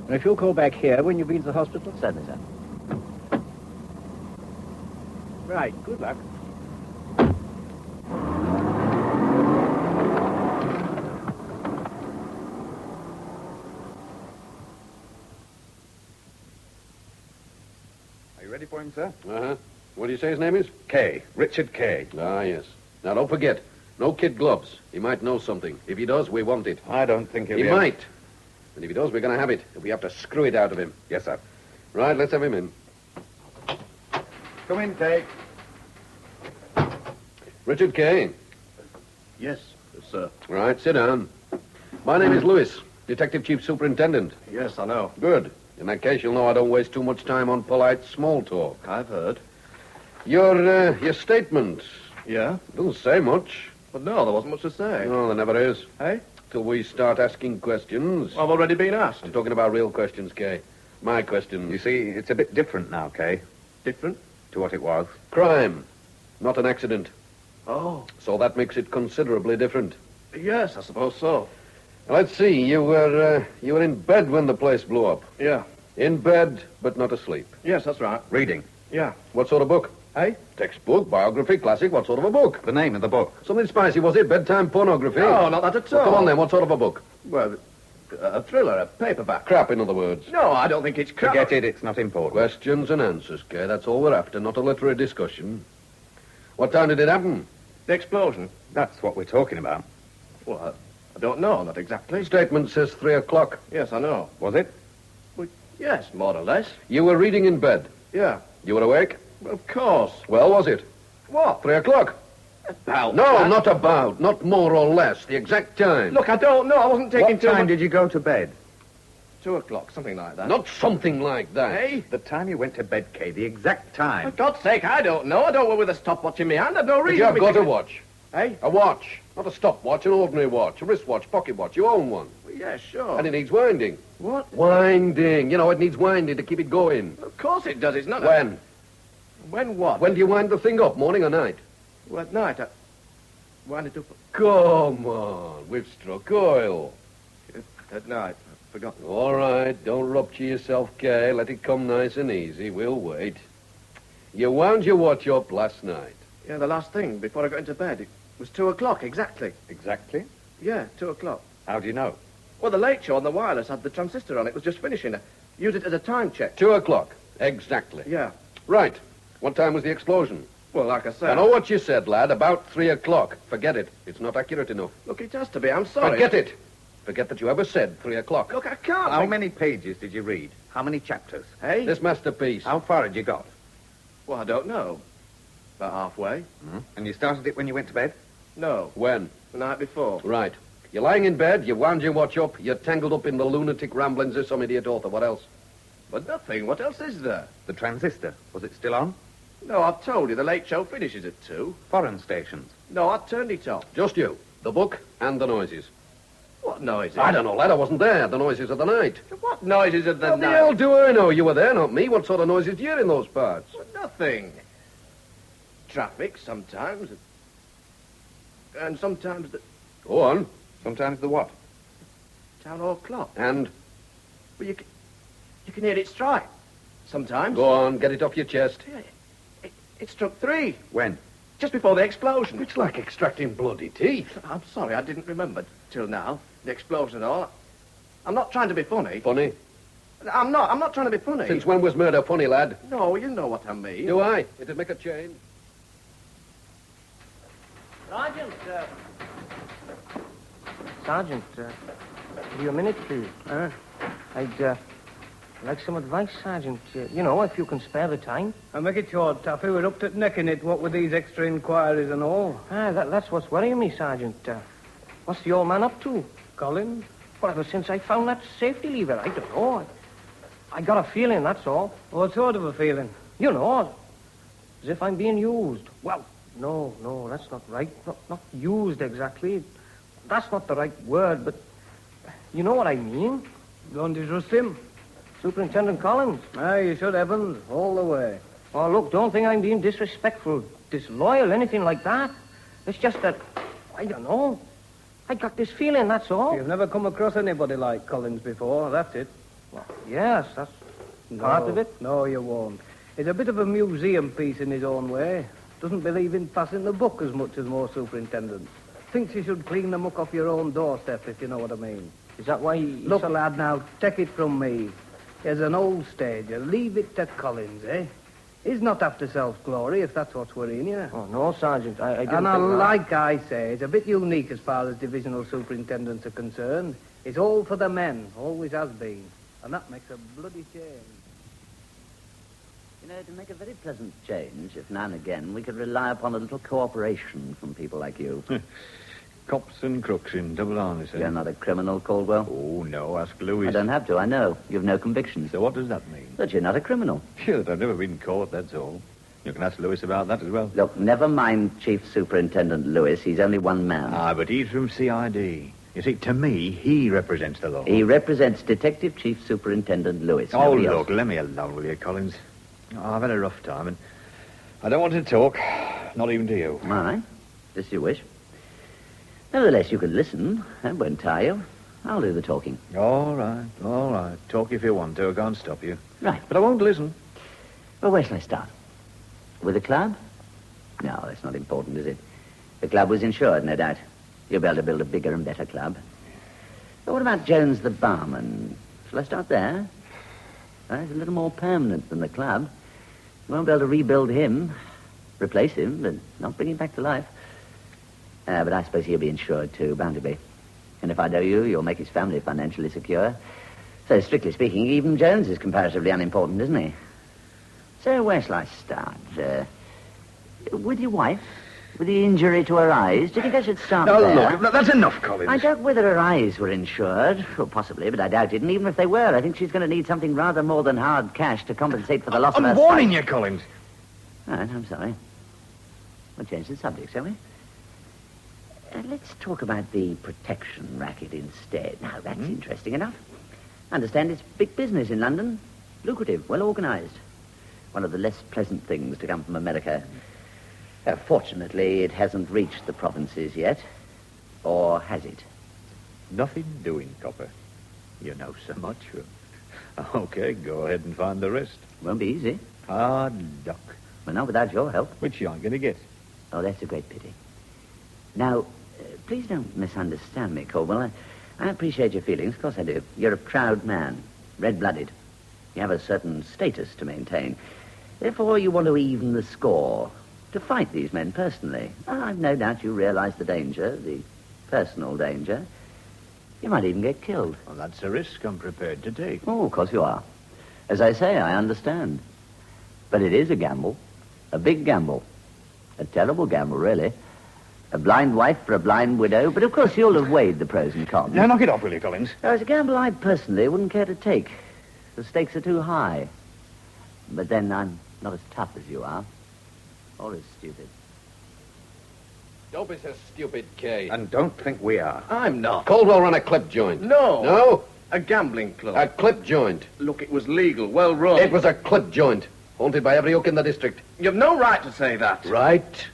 And if you'll call back here when you've been to the hospital? Certainly, sir. Right, good luck. Are you ready for him, sir? Uh-huh. What do you say his name is? Kay. Richard Kay. Ah, yes. Now, don't forget, no kid gloves. He might know something. If he does, we want it. I don't think he'll He might. And if he does, we're going to have it. If we have to screw it out of him. Yes, sir. Right, let's have him in. Come in, Kay. Richard Kay. Yes, sir. Right, sit down. My name is Lewis, Detective Chief Superintendent. Yes, I know. Good. In that case, you'll know I don't waste too much time on polite small talk. I've heard. Your statement. Yeah? Doesn't say much. But no, there wasn't much to say. No, there never is. Hey? Till we start asking questions. I've already been asked. I'm talking about real questions, Kay. My questions. You see, it's a bit different now, Kay, Different? to what it was. Crime, not an accident. Oh. So that makes it considerably different. Yes, I suppose so. Let's see, you were in bed when the place blew up. Yeah. In bed, but not asleep. Yes, that's right. Reading. Yeah. What sort of book? Eh? Textbook, biography, classic, what sort of a book? The name of the book. Something spicy, was it? Bedtime pornography? No, not that at all. Well, come on then, what sort of a book? Well, a thriller, a paperback. Crap, in other words. No, I don't think it's crap. Forget it, it's not important. Questions and answers, Kay. That's all we're after, not a literary discussion. What time did it happen? The explosion. That's what we're talking about. Well, I don't know, not exactly. Statement says 3 o'clock. Yes, I know. Was it? Well, yes, more or less. You were reading in bed. Yeah. You were awake? Well, of course. Well, was it? What? 3 o'clock. About No, that. not about. Not more or less. The exact time. Look, I don't know. I wasn't taking What time did you go to bed? 2 o'clock, something like that. Not something like that. Hey? The time you went to bed, Kay, the exact time. For God's sake, I don't know. I don't work with a stopwatch in my hand. I've no But reason you have to be got a thinking- watch. Hey? A watch. Not a stopwatch, an ordinary watch. A wristwatch, pocket watch. You own one. Well, yeah, sure. And it needs winding. What? Winding. You know, it needs winding to keep it going. Of course it does. It's not When? When what? When do you wind the thing up? Morning or night? Well, at night. I wind it up Come on. We've struck oil. at night. I forgot. All right. Don't rupture yourself, Kay. Let it come nice and easy. We'll wait. You wound your watch up last night. Yeah, the last thing before I got into bed. It was 2 o'clock, exactly. Exactly? Yeah, 2 o'clock. How do you know? Well, the late show on the wireless had the transistor on. It was just finishing. I used it as a time check. 2 o'clock. Exactly. Yeah. Right. What time was the explosion? Well, like I said... I know what you said, lad. About 3 o'clock. Forget it. It's not accurate enough. Look, it has to be. I'm sorry. Forget it. Forget that you ever said 3 o'clock. Look, I can't. How many pages did you read? How many chapters? Hey? This masterpiece. How far had you got? Well, I don't know. About halfway. And you started it when you went to bed? No. When? The night before. Right. You're lying in bed, you wound your watch up, you're tangled up in the lunatic ramblings of some idiot author. What else? But nothing. What else is there? The transistor. Was it still on? No, I've told you. The late show finishes at 2. Foreign stations. No, I turned it off. Just you. The book and the noises. What noises? I don't know, lad. I wasn't there. The noises of the night. What noises of the How night? the hell do I know? You were there, not me. What sort of noises do you hear in those parts? Nothing. Traffic, sometimes. And sometimes the Go on. Sometimes the what? town hall clock. And? Well, you can hear it strike. Sometimes. Go on. Get it off your chest. It struck 3. When? Just before the explosion. It's like extracting bloody teeth. I'm sorry, I didn't remember till now. The explosion and all. I'm not trying to be funny. Funny? I'm not trying to be funny. Since when was murder funny, lad? No, you know what I mean. Do I? It'd make a change. Sergeant, give you a minute, please. I'd like some advice, Sergeant. You know, if you can spare the time. I'll make it short, Taffy. We're up to the neck in it, what with these extra inquiries and all. That's what's worrying me, Sergeant. What's the old man up to? Collins? Well, ever since I found that safety lever, I don't know. I got a feeling, that's all. What sort of a feeling? You know, as if I'm being used. Well, no, that's not right. Not used exactly. That's not the right word, but you know what I mean. Don't you trust him? Superintendent Collins. You should, Evans, all the way. Oh, look, don't think I'm being disrespectful, disloyal, anything like that. It's just that, I don't know. I got this feeling, that's all. You've never come across anybody like Collins before, that's it. Well, yes, that's part of it. No, you won't. He's a bit of a museum piece in his own way. Doesn't believe in passing the buck as much as most superintendents. Thinks you should clean the muck off your own doorstep, if you know what I mean. Is that why Look, lad, now, take it from me. As an old stager, leave it to Collins, eh? He's not after self-glory, if that's what's worrying you. Oh, no, Sergeant, I didn't And think that. like I say, it's a bit unique as far as divisional superintendents are concerned. It's all for the men, always has been. And that makes a bloody change. You know, to make a very pleasant change, if now and again we could rely upon a little cooperation from people like you. Cops and crooks in double harness, eh? You're not a criminal, Caldwell. Oh, no, ask Louis. I don't have to, I know. You've no convictions. So what does that mean? That you're not a criminal. Sure, that I've never been caught, that's all. You can ask Louis about that as well. Look, never mind Chief Superintendent Lewis. He's only one man. Ah, but he's from CID. You see, to me, he represents the law. He represents Detective Chief Superintendent Lewis. Oh, Nobody look, else. let me alone, will you, Collins? Oh, I've had a rough time, and I don't want to talk, not even to you. All right. Just you wish. Nevertheless, you can listen. That won't tire you. I'll do the talking. All right. Talk if you want to. I can't stop you. Right. But I won't listen. Well, where shall I start? With the club? No, that's not important, is it? The club was insured, no doubt. You'll be able to build a bigger and better club. But what about Jones the barman? Shall I start there? He's a little more permanent than the club. You won't be able to rebuild him, replace him, but not bring him back to life. But I suppose he'll be insured too, bound to be. And if I know you, you'll make his family financially secure. So, strictly speaking, even Jones is comparatively unimportant, isn't he? So, where shall I start? With your wife? With the injury to her eyes? Do you think I should start there? Look, that's enough, Collins. I doubt whether her eyes were insured. Well, possibly, but I doubt it. And even if they were, I think she's going to need something rather more than hard cash to compensate for the loss of her I'm warning sight. you, Collins. All right, I'm sorry. We'll change the subject, shall we? Let's talk about the protection racket instead. Now, that's interesting enough. I understand it's big business in London. Lucrative, well organized. One of the less pleasant things to come from America. Fortunately, it hasn't reached the provinces yet. Or has it? Nothing doing, Copper. You know so much. Okay, go ahead and find the rest. Won't be easy. Hard luck. Well, not without your help. Which you aren't going to get. Oh, that's a great pity. Now, please don't misunderstand me, Caldwell. I appreciate your feelings, of course I do. You're a proud man, red-blooded. You have a certain status to maintain. Therefore, you want to even the score, to fight these men personally. I've no doubt you realize the danger, the personal danger. You might even get killed. Well, that's a risk I'm prepared to take. Oh, of course you are. As I say, I understand. But it is a gamble. A big gamble. A terrible gamble, really. A blind wife for a blind widow, but of course you'll have weighed the pros and cons. Now, knock it off, will you, Collins? Now, it's a gamble I personally wouldn't care to take. The stakes are too high. But then I'm not as tough as you are. Or as stupid. Don't be so stupid, Kay. And don't think we are. I'm not. Caldwell ran a clip joint. No. No? A gambling club. A clip joint. Look, it was legal, well run. It was a clip joint. Haunted by every hook in the district. You've no right to say that. Right?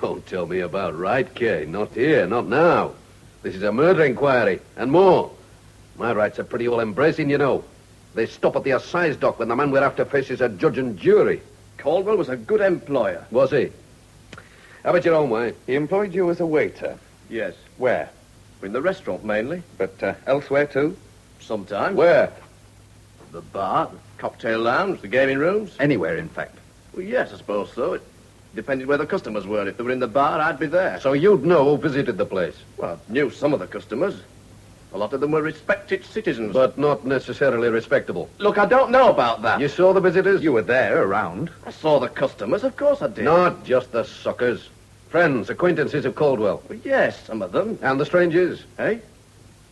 Don't tell me about right, Kay. Not here, not now. This is a murder inquiry, and more. My rights are pretty all-embracing, you know. They stop at the assize dock when the man we're after faces a judge and jury. Caldwell was a good employer. Was he? Have it your own way. He employed you as a waiter. Yes. Where? In the restaurant, mainly. But elsewhere, too? Sometimes. Where? The bar, the cocktail lounge, the gaming rooms. Anywhere, in fact. Well, yes, I suppose so. It depended where the customers were. If they were in the bar, I'd be there. So you'd know who visited the place? Well, I knew some of the customers. A lot of them were respected citizens. But not necessarily respectable. Look, I don't know about that. You saw the visitors? You were there, around. I saw the customers, of course I did. Not just the suckers. Friends, acquaintances of Caldwell. Well, yes, some of them. And the strangers? Eh?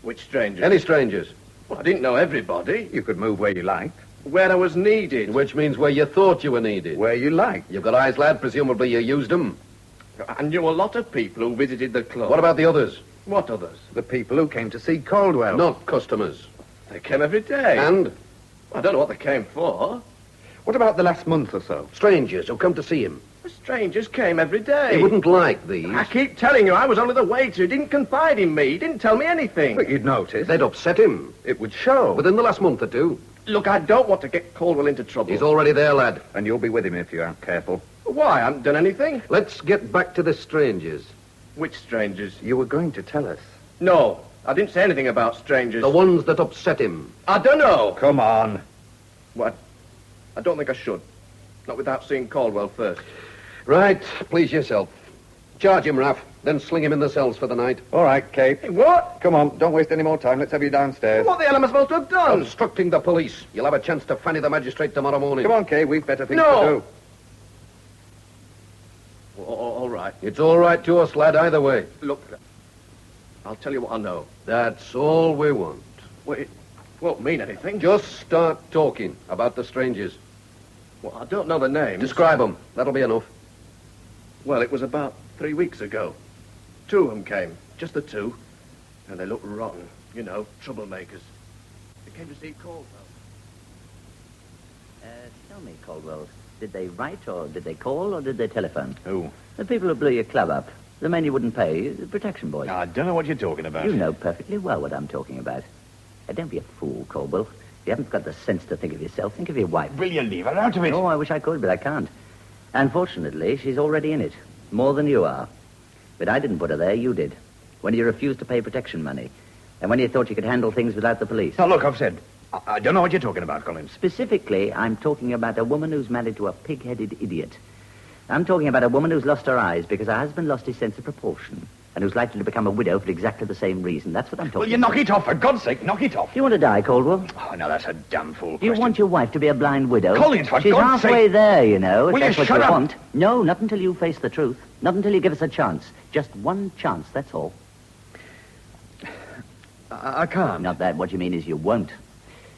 Which strangers? Any strangers? Well, I didn't know everybody. You could move where you liked. Where I was needed. Which means where you thought you were needed. Where you liked. You've got eyes, lad. Presumably you used them. I knew a lot of people who visited the club. What about the others? What others? The people who came to see Caldwell. Not customers. They came every day. And? I don't know what they came for. What about the last month or so? Strangers who come to see him. The strangers came every day. He wouldn't like these. I keep telling you, I was only the waiter. He didn't confide in me. He didn't tell me anything. But you'd notice. They'd upset him. It would show. Within the last month or two. Look, I don't want to get Caldwell into trouble. He's already there, lad. And you'll be with him if you aren't careful. Why? I haven't done anything. Let's get back to the strangers. Which strangers? You were going to tell us. No, I didn't say anything about strangers. The ones that upset him. I don't know. Come on. What? I don't think I should. Not without seeing Caldwell first. Right, please yourself. Charge him, Raff, then sling him in the cells for the night. All right, Kate. Hey, what? Come on, don't waste any more time. Let's have you downstairs. What the hell am I supposed to have done? Obstructing the police. You'll have a chance to fanny the magistrate tomorrow morning. Come on, Kay, we've better things to do. All right. It's all right to us, lad, either way. Look, I'll tell you what I know. That's all we want. Well, it won't mean anything. Just start talking about the strangers. Well, I don't know the names. Describe them. That'll be enough. Well, it was about 3 weeks ago. 2 of them came. Just the 2. And they looked rotten. You know, troublemakers. They came to see Caldwell. Tell me, Caldwell, did they write or did they call or did they telephone? Who? The people who blew your club up. The men you wouldn't pay, the protection boys. I don't know what you're talking about. You know perfectly well what I'm talking about. Don't be a fool, Caldwell. You haven't got the sense to think of yourself. Think of your wife. Will you leave her out of it? Oh, I wish I could, but I can't. Unfortunately, she's already in it. More than you are. But I didn't put her there, you did. When you refused to pay protection money. And when you thought you could handle things without the police. Now, look, I've said, I don't know what you're talking about, Collins. Specifically, I'm talking about a woman who's married to a pig-headed idiot. I'm talking about a woman who's lost her eyes because her husband lost his sense of proportion. And who's likely to become a widow for exactly the same reason. That's what I'm talking about. Well, you knock it off, for God's sake, knock it off. Do you want to die, Caldwell? Oh, now that's a damn fool Do you want your wife to be a blind widow? Collins, for She's God's halfway sake. there, you know, if Will that's you what shut you up? want. No, not until you face the truth. Not until you give us a chance. Just one chance, that's all. I can't. Not that. What you mean is you won't.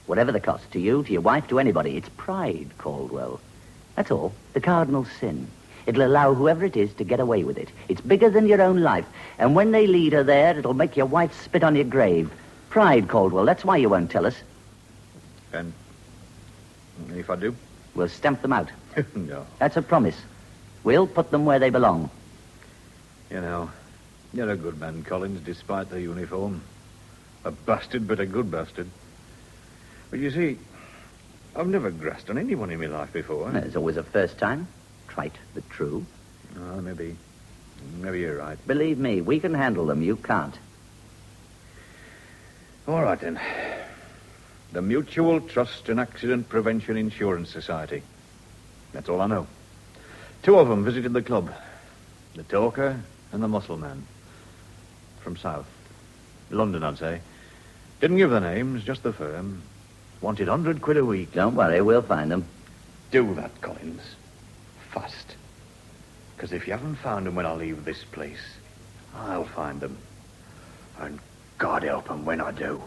Whatever the cost, to you, to your wife, to anybody. It's pride, Caldwell. That's all. The cardinal sin. It'll allow whoever it is to get away with it. It's bigger than your own life. And when they lead her there, it'll make your wife spit on your grave. Pride, Caldwell. That's why you won't tell us. And if I do? We'll stamp them out. No. That's a promise. We'll put them where they belong. You know, you're a good man, Collins, despite the uniform. A bastard, but a good bastard. But you see, I've never grassed on anyone in my life before. There's always a first time. Trite, but true. Oh, maybe you're right. Believe me, we can handle them. You can't. All right, then. The Mutual Trust and Accident Prevention Insurance Society. That's all I know. 2 of them visited the club. The talker and the muscle man. From South. London, I'd say. Didn't give the names, just the firm. Wanted 100 quid a week. Don't worry, we'll find them. Do that, Collins. Fast. Because if you haven't found them when I leave this place, I'll find them. And God help them when I do.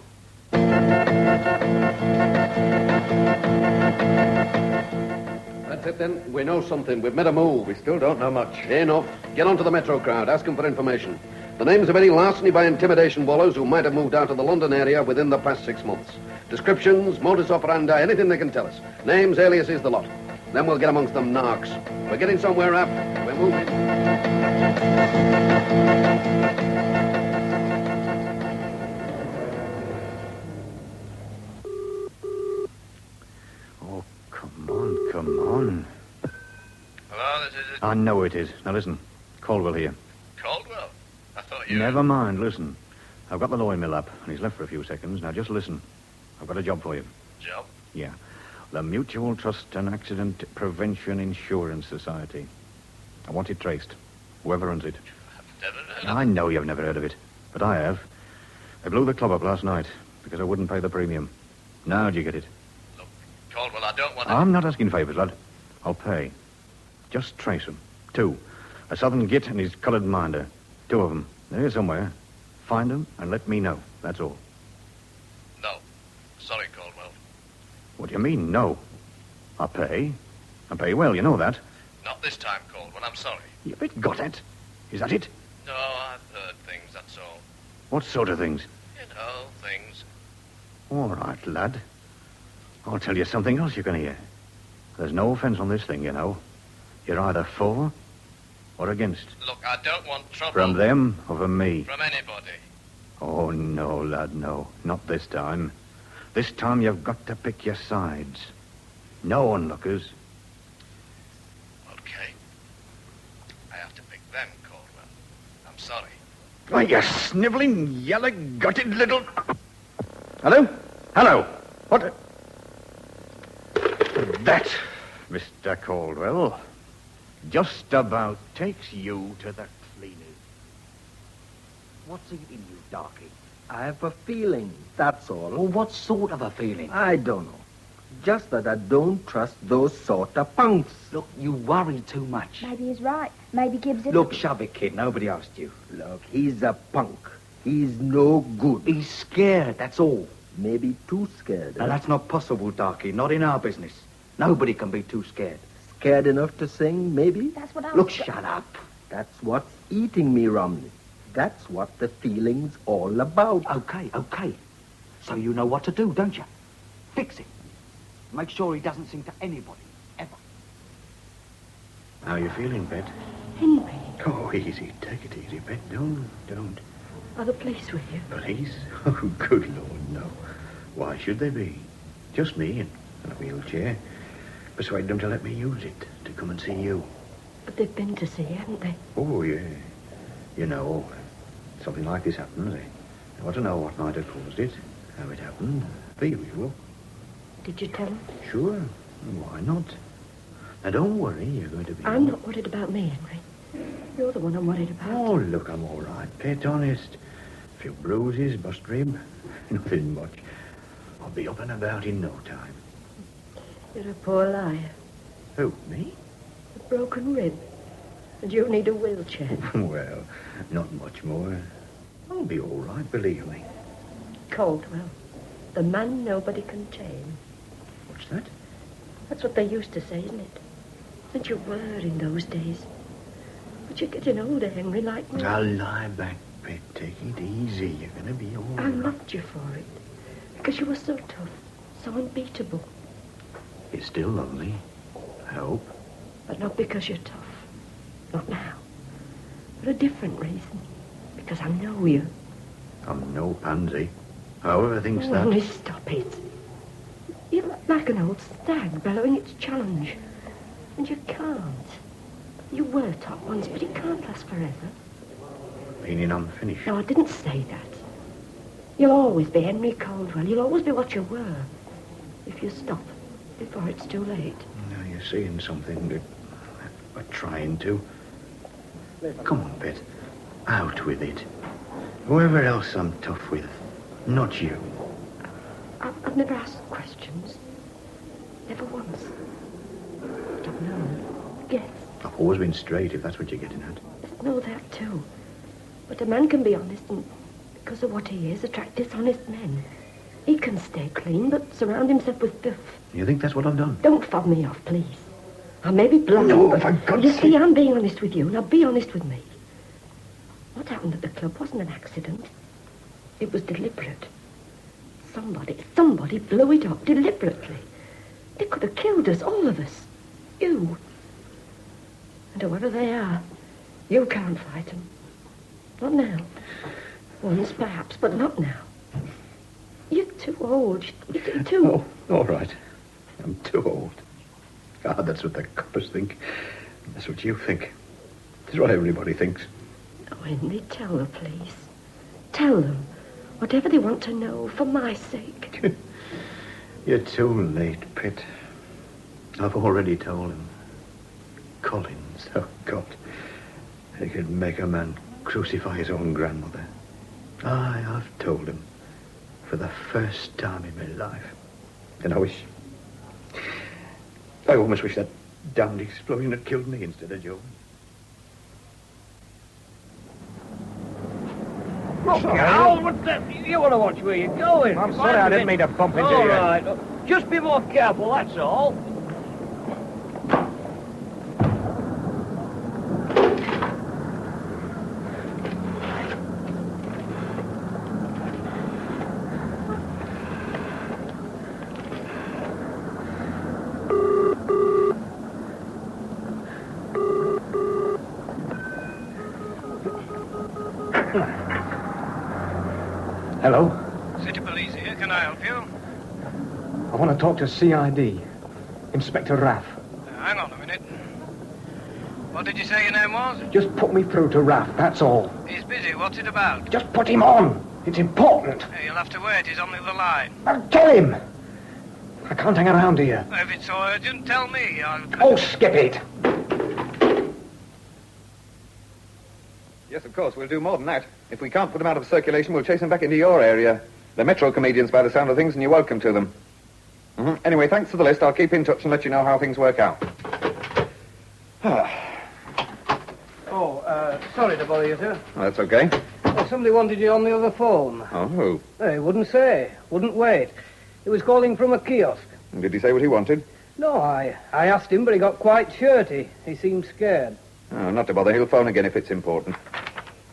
That's it, then. We know something. We've made a move. We still don't know much. Enough. Get onto the Metro crowd. Ask them for information. The names of any larceny by intimidation wallers who might have moved out of the London area within the past 6 months. Descriptions, modus operandi, anything they can tell us. Names, aliases, the lot. Then we'll get amongst them narcs. We're getting somewhere, Rap. We're moving. Oh, come on. Hello, this is it. I know it is. Now listen. Caldwell here. Caldwell? I thought you... Never mind, listen. I've got the law in my lap, and he's left for a few seconds. Now just listen. I've got a job for you. Job? Yeah. The Mutual Trust and Accident Prevention Insurance Society. I want it traced. Whoever runs it. I've never heard of I know you've never heard of it, but I have. They blew the club up last night because I wouldn't pay the premium. Now do you get it? Caldwell, I don't want to... I'm not asking favours, lad. I'll pay. Just trace them. 2. A southern git and his coloured minder. 2 of them. They're here somewhere. Find them and let me know. That's all. No. Sorry, Caldwell. What do you mean, no? I pay. I pay well, you know that. Not this time, Caldwell. I'm sorry. You've got it. Is that it? No, I've heard things, that's all. What sort of things? You know, things. All right, lad. I'll tell you something else you can hear. There's no offence on this thing, you know. You're either for or against. Look, I don't want trouble. From them or from me? From anybody. Oh, no, lad, no. Not this time. This time you've got to pick your sides. No onlookers. Okay. I have to pick them, Caldwell. I'm sorry. Why, you snivelling, yellow-gutted little... Hello? Hello? What? That, Mr. Caldwell, just about takes you to the cleaners. What's eating you, darky? I have a feeling, that's all. Well, what sort of a feeling? I don't know. Just that I don't trust those sort of punks. Look, you worry too much. Maybe he's right. Maybe Gibbs isn't. Look, shove it, kid. Nobody asked you. Look, he's a punk. He's no good. He's scared, that's all. Maybe too scared. Now, that's not possible, darky. Not in our business. Nobody can be too scared. Scared enough to sing, maybe? That's what I Look, was... shut up. That's what's eating me, Romney. That's what the feeling's all about. Okay. So you know what to do, don't you? Fix it. Make sure he doesn't sing to anybody, ever. How are you feeling, Bet? Henry, Oh, easy. Take it easy, Pet. Don't. Are the police with you? Police? Oh, good Lord, no. Why should they be? Just me and a wheelchair. Persuade them to let me use it to come and see you. But they've been to see you, haven't they? Oh, yeah. You know, something like this happens. They want to know what might have caused it, how it happened, the usual. Did you tell them? Sure. Why not? Now, don't worry. You're going to be... I'm not worried about me, Henry. You're the one I'm worried about. Oh, look, I'm all right, Pet, honest. A few bruises, bust rib. Nothing much. I'll be up and about in no time. You're a poor liar. Who, me? A broken rib. And you need a wheelchair. Well, not much more. I'll be all right, believe me. Caldwell. The man nobody can tame. What's that? That's what they used to say, isn't it? And you were in those days. But you're getting older, Henry, like me. I'll lie back, Pet. Take it easy. You're going to be all right. I loved you for it. Because you were so tough, so unbeatable. You still love me, I hope. But not because you're tough. Not now. For a different reason. Because I know you. I'm no pansy. However things Oh, that... only stop it. You're like an old stag bellowing its challenge. And you can't. You were top once, but it can't last forever. Meaning I'm finished. No, I didn't say that. You'll always be Henry Caldwell. You'll always be what you were. If you stop before it's too late. Now you're seeing something that... Or trying to. Come on, Pet. Out with it. Whoever else I'm tough with. Not you. I've never asked questions. Never once. But I've known. Guess. I've always been straight, if that's what you're getting at. Know that too. But a man can be honest and, because of what he is, attract dishonest men. He can stay clean, but surround himself with filth. You think that's what I've done? Don't fob me off, please. I may be blind, No, but for God's you sake. see, I'm being honest with you. Now be honest with me. What happened at the club wasn't an accident. It was deliberate. Somebody blew it up deliberately. They could have killed us, all of us. You. And whoever they are, you can't fight them. Not now. Once, perhaps, but not now. You're too old. You're too... Oh, all right. I'm too old. Ah, that's what the coppers think. That's what you think. That's what everybody thinks. Oh, Henry, tell them, please. Tell them. Whatever they want to know, for my sake. You're too late, Pitt. I've already told him. Collins, oh, God. He could make a man crucify his own grandmother. Aye, I've told him. For the first time in my life. And I almost wish that damned explosion had killed me instead of Joe. Look, Al, you want to watch where you're going. I'm sorry, I didn't mean to bump into you. All right. Just be more careful, that's all. Hello? City Police here. Can I help you? I want to talk to CID. Inspector Raff. Hang on a minute. What did you say your name was? Just put me through to Raff, that's all. He's busy. What's it about? Just put him on. It's important. You'll have to wait. He's on the other line. Tell him. I can't hang around here. If it's so urgent, tell me. Oh, skip it. Yes, of course, we'll do more than that. If we can't put them out of circulation, we'll chase them back into your area. They're metro comedians by the sound of things, and you're welcome to them. Anyway, thanks for the list. I'll keep in touch and let you know how things work out. Sorry to bother you, sir. That's okay. Somebody wanted you on the other phone. Oh, who? He wouldn't say. Wouldn't wait. He was calling from a kiosk. Did he say what he wanted? No, I asked him, but he got quite shirty. He seemed scared. Oh, not to bother. He'll phone again if it's important.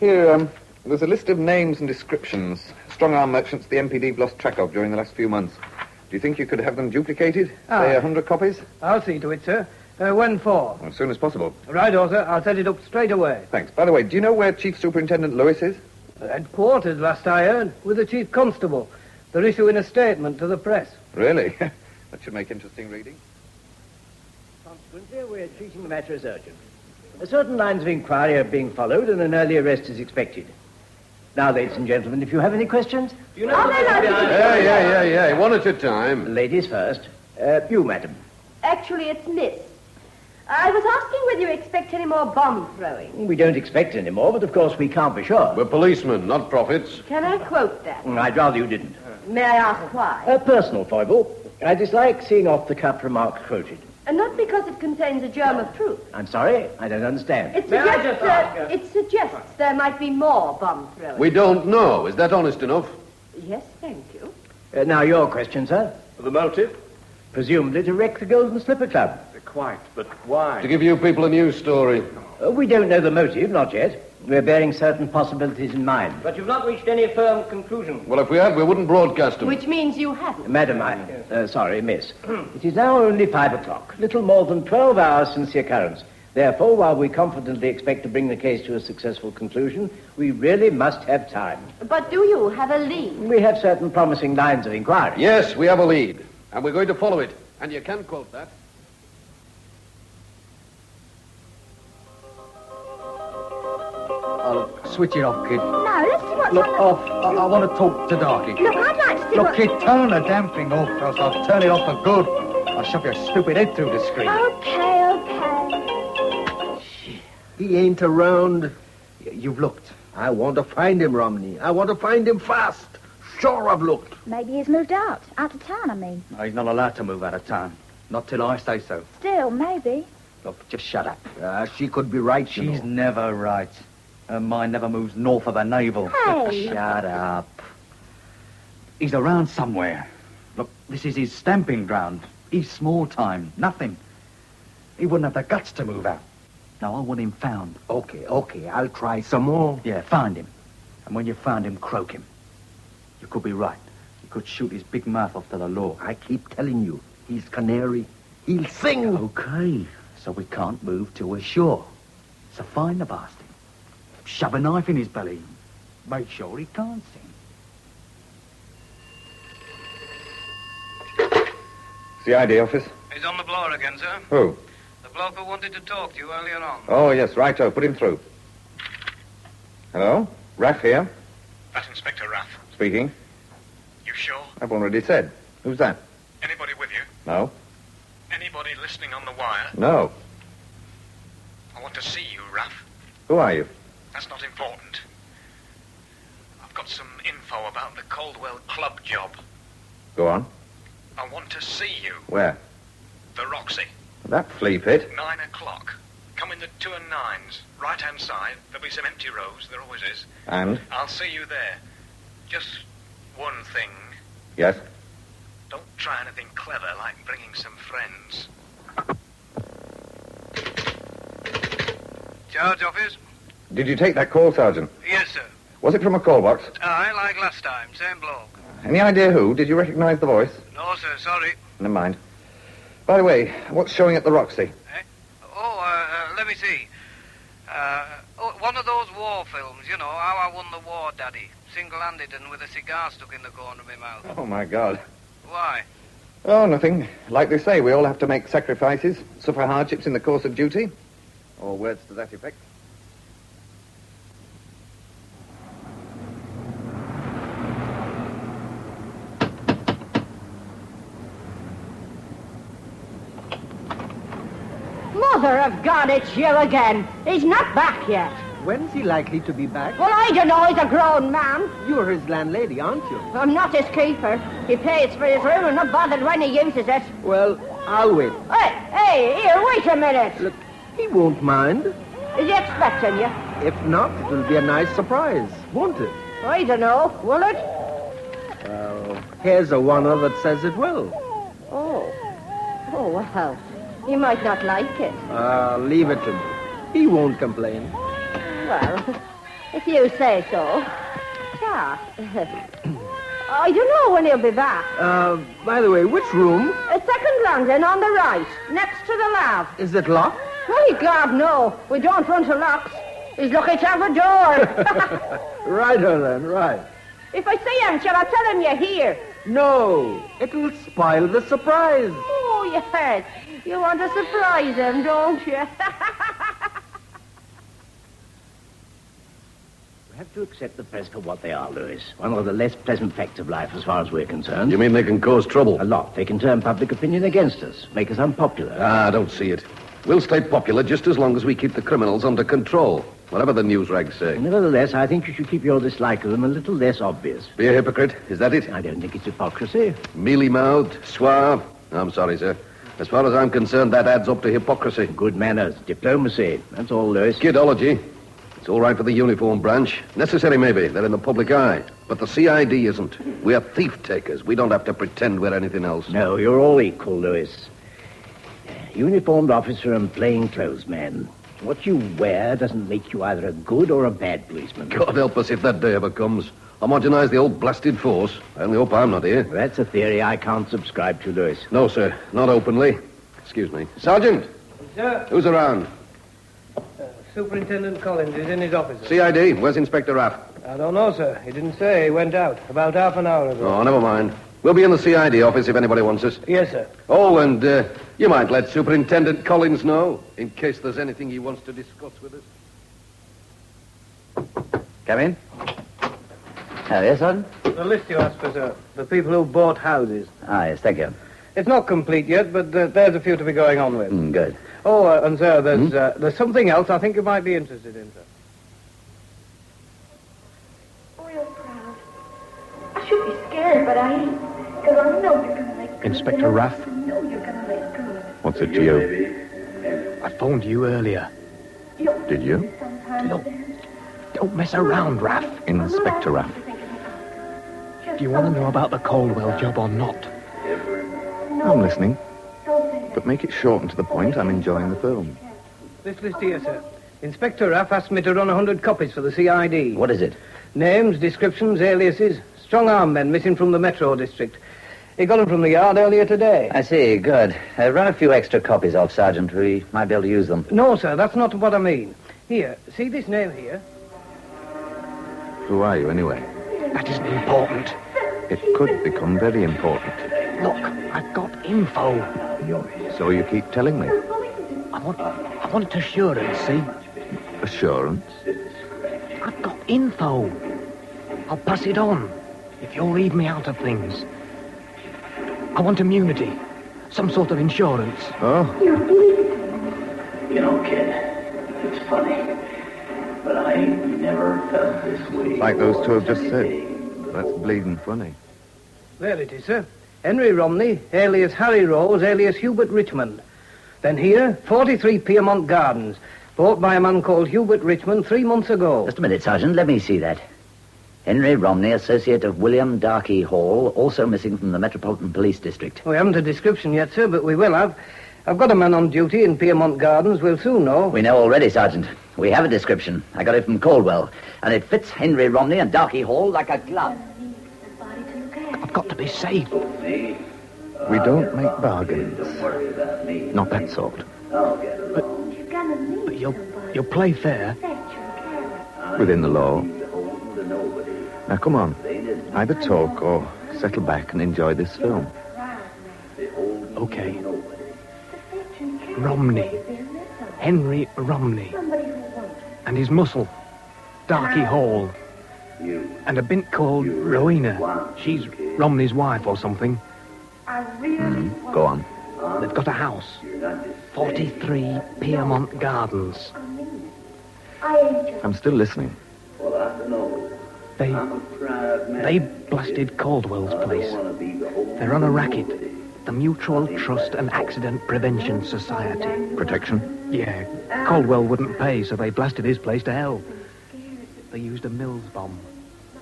Here, there's a list of names and descriptions. Strong-arm merchants the MPD lost track of during the last few months. Do you think you could have them duplicated? Say 100 copies? I'll see to it, sir. When for? As soon as possible. Right, sir. I'll set it up straight away. Thanks. By the way, do you know where Chief Superintendent Lewis is? Headquarters, last I heard, with the chief constable. They're issuing a statement to the press. Really? That should make interesting reading. Consequently, we're treating the matter as urgent. Certain lines of inquiry are being followed and an early arrest is expected. Now, ladies and gentlemen, if you have any questions... You know... Yeah. One at a time. Ladies first. You, madam. Actually, it's Miss. I was asking whether you expect any more bomb throwing. We don't expect any more, but of course we can't be sure. We're policemen, not prophets. Can I quote that? I'd rather you didn't. May I ask why? A personal foible. I dislike seeing off-the-cuff remarks quoted. And not because it contains a germ of truth. I'm sorry, I don't understand. It suggests there might be more bomb throwing. We don't know. Is that honest enough? Yes, thank you. Now, your question, sir. The motive? Presumably to wreck the Golden Slipper Club. Quite, but why? To give you people a news story. We don't know the motive, not yet. We're bearing certain possibilities in mind. But you've not reached any firm conclusion. Well, if we had, we wouldn't broadcast them. Which means you haven't. Madam, sorry, miss. It is now only 5 o'clock. Little more than 12 hours since the occurrence. Therefore, while we confidently expect to bring the case to a successful conclusion, we really must have time. But do you have a lead? We have certain promising lines of inquiry. Yes, we have a lead. And we're going to follow it. And you can quote that. I'll switch it off, kid. No, let's see what's Look, on off. I want to talk to Darky. Look, I'd like to see Look, what... kid, turn the damn thing off, else I'll turn it off for good. I'll shove your stupid head through the screen. Okay. He ain't around. You've looked. I want to find him, Romney. I want to find him fast. Sure, I've looked. Maybe he's moved out of town, I mean. No, he's not allowed to move out of town. Not till I say so. Still, maybe. Look, just shut up. She could be right, you She's know. never right. Her mind never moves north of the navel. Hey. Shut up. He's around somewhere. Look, this is his stamping ground. He's small time. Nothing. He wouldn't have the guts to move out. Now, I want him found. Okay. I'll try some more. Yeah, find him. And when you found him, croak him. You could be right. You could shoot his big mouth off to the law. I keep telling you, he's canary. He'll sing. Okay. So we can't move till we're sure. So find the bastard. Shove a knife in his belly. Make sure he can't sing. CID office? He's on the blower again, sir. Who? The bloke who wanted to talk to you earlier on. Oh, yes, righto. Put him through. Hello? Raff here. That Inspector Raff. Speaking. You sure? I've already said. Who's that? Anybody with you? No. Anybody listening on the wire? No. I want to see you, Raff. Who are you? That's not important. I've got some info about the Caldwell Club job. Go on. I want to see you. Where? The Roxy. That flea pit. 9 o'clock. Come in the 2 and 9s. Right-hand side. There'll be some empty rows. There always is. And? I'll see you there. Just one thing. Yes? Don't try anything clever like bringing some friends. Charge office? Did you take that call, Sergeant? Yes, sir. Was it from a call box? Aye, like last time. Same bloke. Any idea who? Did you recognize the voice? No, sir. Sorry. Never mind. By the way, what's showing at the Roxy? Let me see. One of those war films, you know, how I won the war, Daddy. Single-handed and with a cigar stuck in the corner of my mouth. Oh, my God. Why? Oh, nothing. Like they say, we all have to make sacrifices, suffer hardships in the course of duty. Or words to that effect. Mother of God, it's you again. He's not back yet. When's he likely to be back? Well, I don't know. He's a grown man. You're his landlady, aren't you? I'm not his keeper. He pays for his room and not bothered when he uses it. Well, I'll wait. Hey, here, wait a minute. Look, he won't mind. Is he expecting you? If not, it'll be a nice surprise, won't it? I don't know. Will it? Well, here's a oneer that says it will. Oh, well, he might not like it. Leave it to me. He won't complain. Well, if you say so. Yeah. I don't know when he'll be back. By the way, which room? second landing on the right, next to the lab. Is it locked? Right, lab, no. We don't run to locks. He's lucky to have a door. Righto then, right. If I see him, shall I tell him you're here? No, it'll spoil the surprise. Oh, yes. You want to surprise him, don't you? We have to accept the press for what they are, Lewis. One of the less pleasant facts of life as far as we're concerned. You mean they can cause trouble? A lot. They can turn public opinion against us, make us unpopular. I don't see it. We'll stay popular just as long as we keep the criminals under control, whatever the news rags say. Nevertheless, I think you should keep your dislike of them a little less obvious. Be a hypocrite, is that it? I don't think it's hypocrisy. Mealy-mouthed, suave. I'm sorry, sir. As far as I'm concerned, that adds up to hypocrisy. Good manners, diplomacy. That's all, Lewis. Kidology. It's all right for the uniform branch. Necessary, maybe. They're in the public eye. But the CID isn't. We're thief-takers. We don't have to pretend we're anything else. No, you're all equal, Lewis. Uniformed officer and plainclothes man. What you wear doesn't make you either a good or a bad policeman. God help us if that day ever comes. Homogenize the old blasted force. I only hope I'm not here. That's a theory I can't subscribe to, Lewis. No, sir. Not openly. Excuse me. Sergeant! Sir? Who's around? Superintendent Collins is in his office. CID. Where's Inspector Raff? I don't know, sir. He didn't say. He went out about half an hour ago. Oh, never mind. We'll be in the CID office if anybody wants us. Yes, sir. Oh, and you might let Superintendent Collins know, in case there's anything he wants to discuss with us. Come in. Oh, yes, Sergeant? The list you asked for, sir. The people who bought houses. Ah, yes, thank you. It's not complete yet, but there's a few to be going on with. Good. Oh, and sir, there's something else I think you might be interested in, sir. Oh, you're proud. I should be scared, but I ain't. Because I know you're going to let go. Inspector Raff? I know you're going to let go. What's it to you? I phoned you earlier. Did you? Don't mess around, Raff. Inspector Raff. Do you want to know about the Caldwell job or not? I'm listening. But make it short and to the point. I'm enjoying the film. This list here, sir. Inspector Raff asked me to run 100 copies for the CID. What is it? Names, descriptions, aliases. Strong-arm men missing from the Metro district. He got them from the yard earlier today. I see, good. Run a few extra copies off, Sergeant. We might be able to use them. No, sir, that's not what I mean. Here, see this name here? Who are you, anyway? That isn't important. It could become very important. Look, I've got info. So you keep telling me. I want assurance, see? Assurance? I've got info. I'll pass it on, if you'll leave me out of things. I want immunity. Some sort of insurance. Oh? You know, kid, it's funny, but I ain't never felt this way. Like those two have just said. That's bleeding funny. There it is, sir. Henry Romney, alias Harry Rose, alias Hubert Richmond. Then here, 43 Piermont Gardens, bought by a man called Hubert Richmond 3 months ago. Just a minute, Sergeant. Let me see that. Henry Romney, associate of William Darkey Hall, also missing from the Metropolitan Police District. We haven't a description yet, sir, but we will have. I've got a man on duty in Piermont Gardens. We'll soon know. We know already, Sergeant. We have a description. I got it from Caldwell, and it fits Henry Romney and Darkey Hall like a glove. I've got to be safe. We don't make bargains. Not that sort. But you'll play fair. Within the law. Now, come on. Either talk or settle back and enjoy this film. Okay. Romney. Henry Romney. And his muscle, Darkey Hall. And a bint called Rowena. She's Romney's wife or something. Go on. They've got a house. 43 Piermont Gardens. I'm still listening. They blasted Caldwell's place. They're on a racket. The Mutual Trust and Accident Prevention Society. Protection? Yeah. Caldwell wouldn't pay, so they blasted his place to hell. They used a Mills bomb.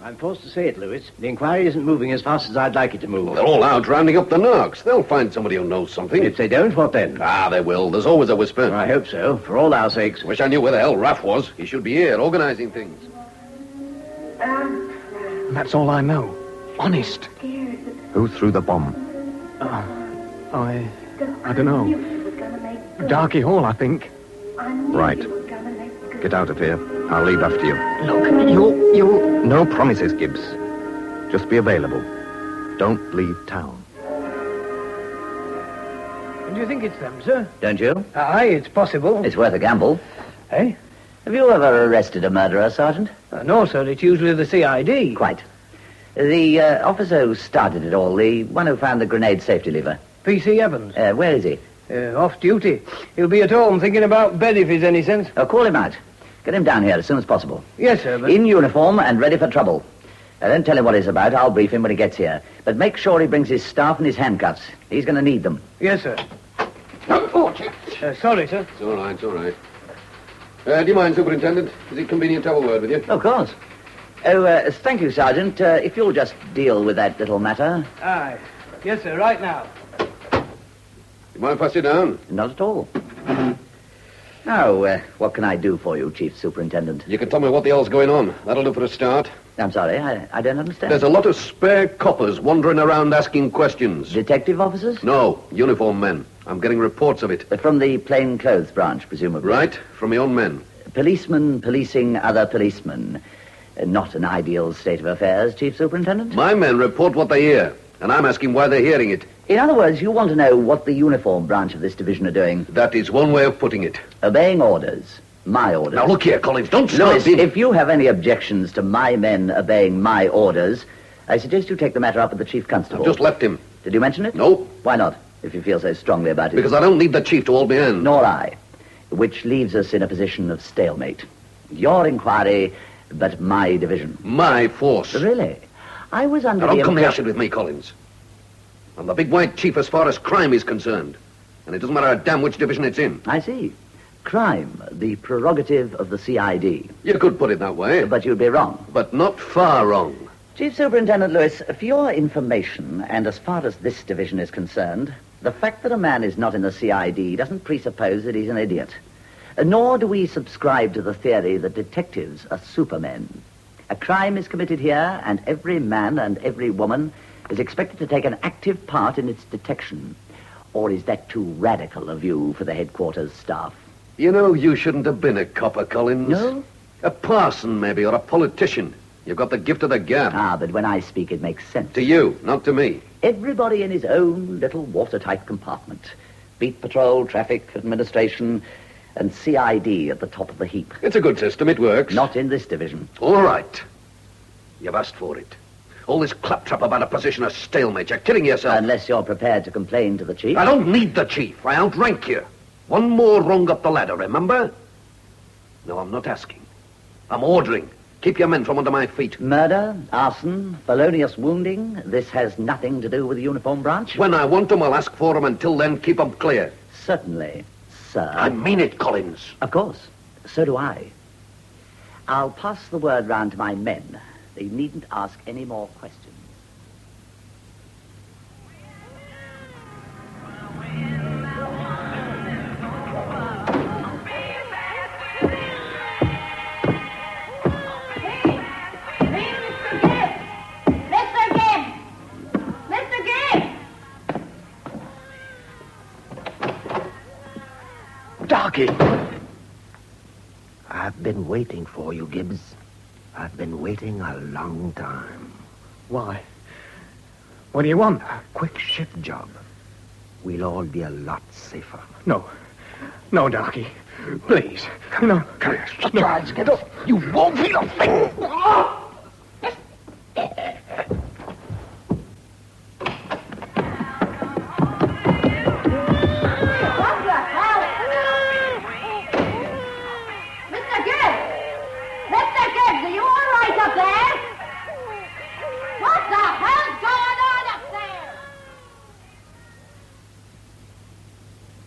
I'm forced to say it, Lewis. The inquiry isn't moving as fast as I'd like it to move. Well, they're all out rounding up the narcs. They'll find somebody who knows something. If they don't, what then? Ah, they will. There's always a whisper. I hope so, for all our sakes. Wish I knew where the hell Raff was. He should be here, organizing things. And that's all I know. Honest. Who threw the bomb? I don't know. Darky Hall, I think. Right. Get out of here. I'll leave after you. Look, you'll... No promises, Gibbs. Just be available. Don't leave town. Do you think it's them, sir? Don't you? Aye, it's possible. It's worth a gamble. Eh? Have you ever arrested a murderer, Sergeant? No, sir. It's usually the CID. Quite. The officer who started it all, the one who found the grenade safety lever. P.C. Evans. Where is he? Off duty. He'll be at home thinking about bed if he's any sense. Oh, call him out. Get him down here as soon as possible. Yes, sir, but... In uniform and ready for trouble. Don't tell him what he's about. I'll brief him when he gets here. But make sure he brings his staff and his handcuffs. He's going to need them. Yes, sir. Sorry, sir. It's all right, it's all right. Do you mind, Superintendent? Is it convenient to have a word with you? Of course. Oh, thank you, Sergeant. If you'll just deal with that little matter. Aye. Yes, sir, right now. You mind if I sit down? Not at all. Now, what can I do for you, Chief Superintendent? You can tell me what the hell's going on. That'll do for a start. I'm sorry, I don't understand. There's a lot of spare coppers wandering around asking questions. Detective officers? No, uniformed men. I'm getting reports of it. From the plainclothes branch, presumably. Right, from my own men. Policemen policing other policemen. Not an ideal state of affairs, Chief Superintendent. My men report what they hear, and I'm asking why they're hearing it. In other words, you want to know what the uniform branch of this division are doing. That is one way of putting it. Obeying orders. My orders. Now look here, Collins, don't start Lewis, if you have any objections to my men obeying my orders, I suggest you take the matter up with the Chief Constable. I've just left him. Did you mention it? No. Why not, if you feel so strongly about it? Because I don't need the Chief to hold me in. Nor I. Which leaves us in a position of stalemate. Your inquiry, but my division. My force. Really? I was under Now the don't come impression... the with me, Collins. I'm the big white chief as far as crime is concerned. And it doesn't matter a damn which division it's in. I see. Crime, the prerogative of the CID. You could put it that way. But you'd be wrong. But not far wrong. Chief Superintendent Lewis, for your information, and as far as this division is concerned, the fact that a man is not in the CID doesn't presuppose that he's an idiot. Nor do we subscribe to the theory that detectives are supermen. A crime is committed here, and every man and every woman is expected to take an active part in its detection. Or is that too radical a view for the headquarters staff? You know, you shouldn't have been a copper, Collins. No? A parson, maybe, or a politician. You've got the gift of the gab. Ah, but when I speak, it makes sense. To you, not to me. Everybody in his own little watertight compartment. Beat patrol, traffic, administration, and CID at the top of the heap. It's a good system, it works. Not in this division. All right. You've asked for it. All this claptrap about a position of stalemate. You're kidding yourself. Unless you're prepared to complain to the chief. I don't need the chief. I outrank you. One more rung up the ladder, remember? No, I'm not asking. I'm ordering. Keep your men from under my feet. Murder, arson, felonious wounding. This has nothing to do with the uniform branch? When I want them, I'll ask for them. Until then, keep them clear. Certainly, sir. I mean it, Collins. Of course. So do I. I'll pass the word round to my men. They needn't ask any more questions. Darky! I've been waiting for you, Gibbs. I've been waiting a long time. Why? What do you want? A quick shift job. We'll all be a lot safer. No. No, Darky. Please. Come no. on, come here. Shut your eyes, Gibbs. You won't feel a thing.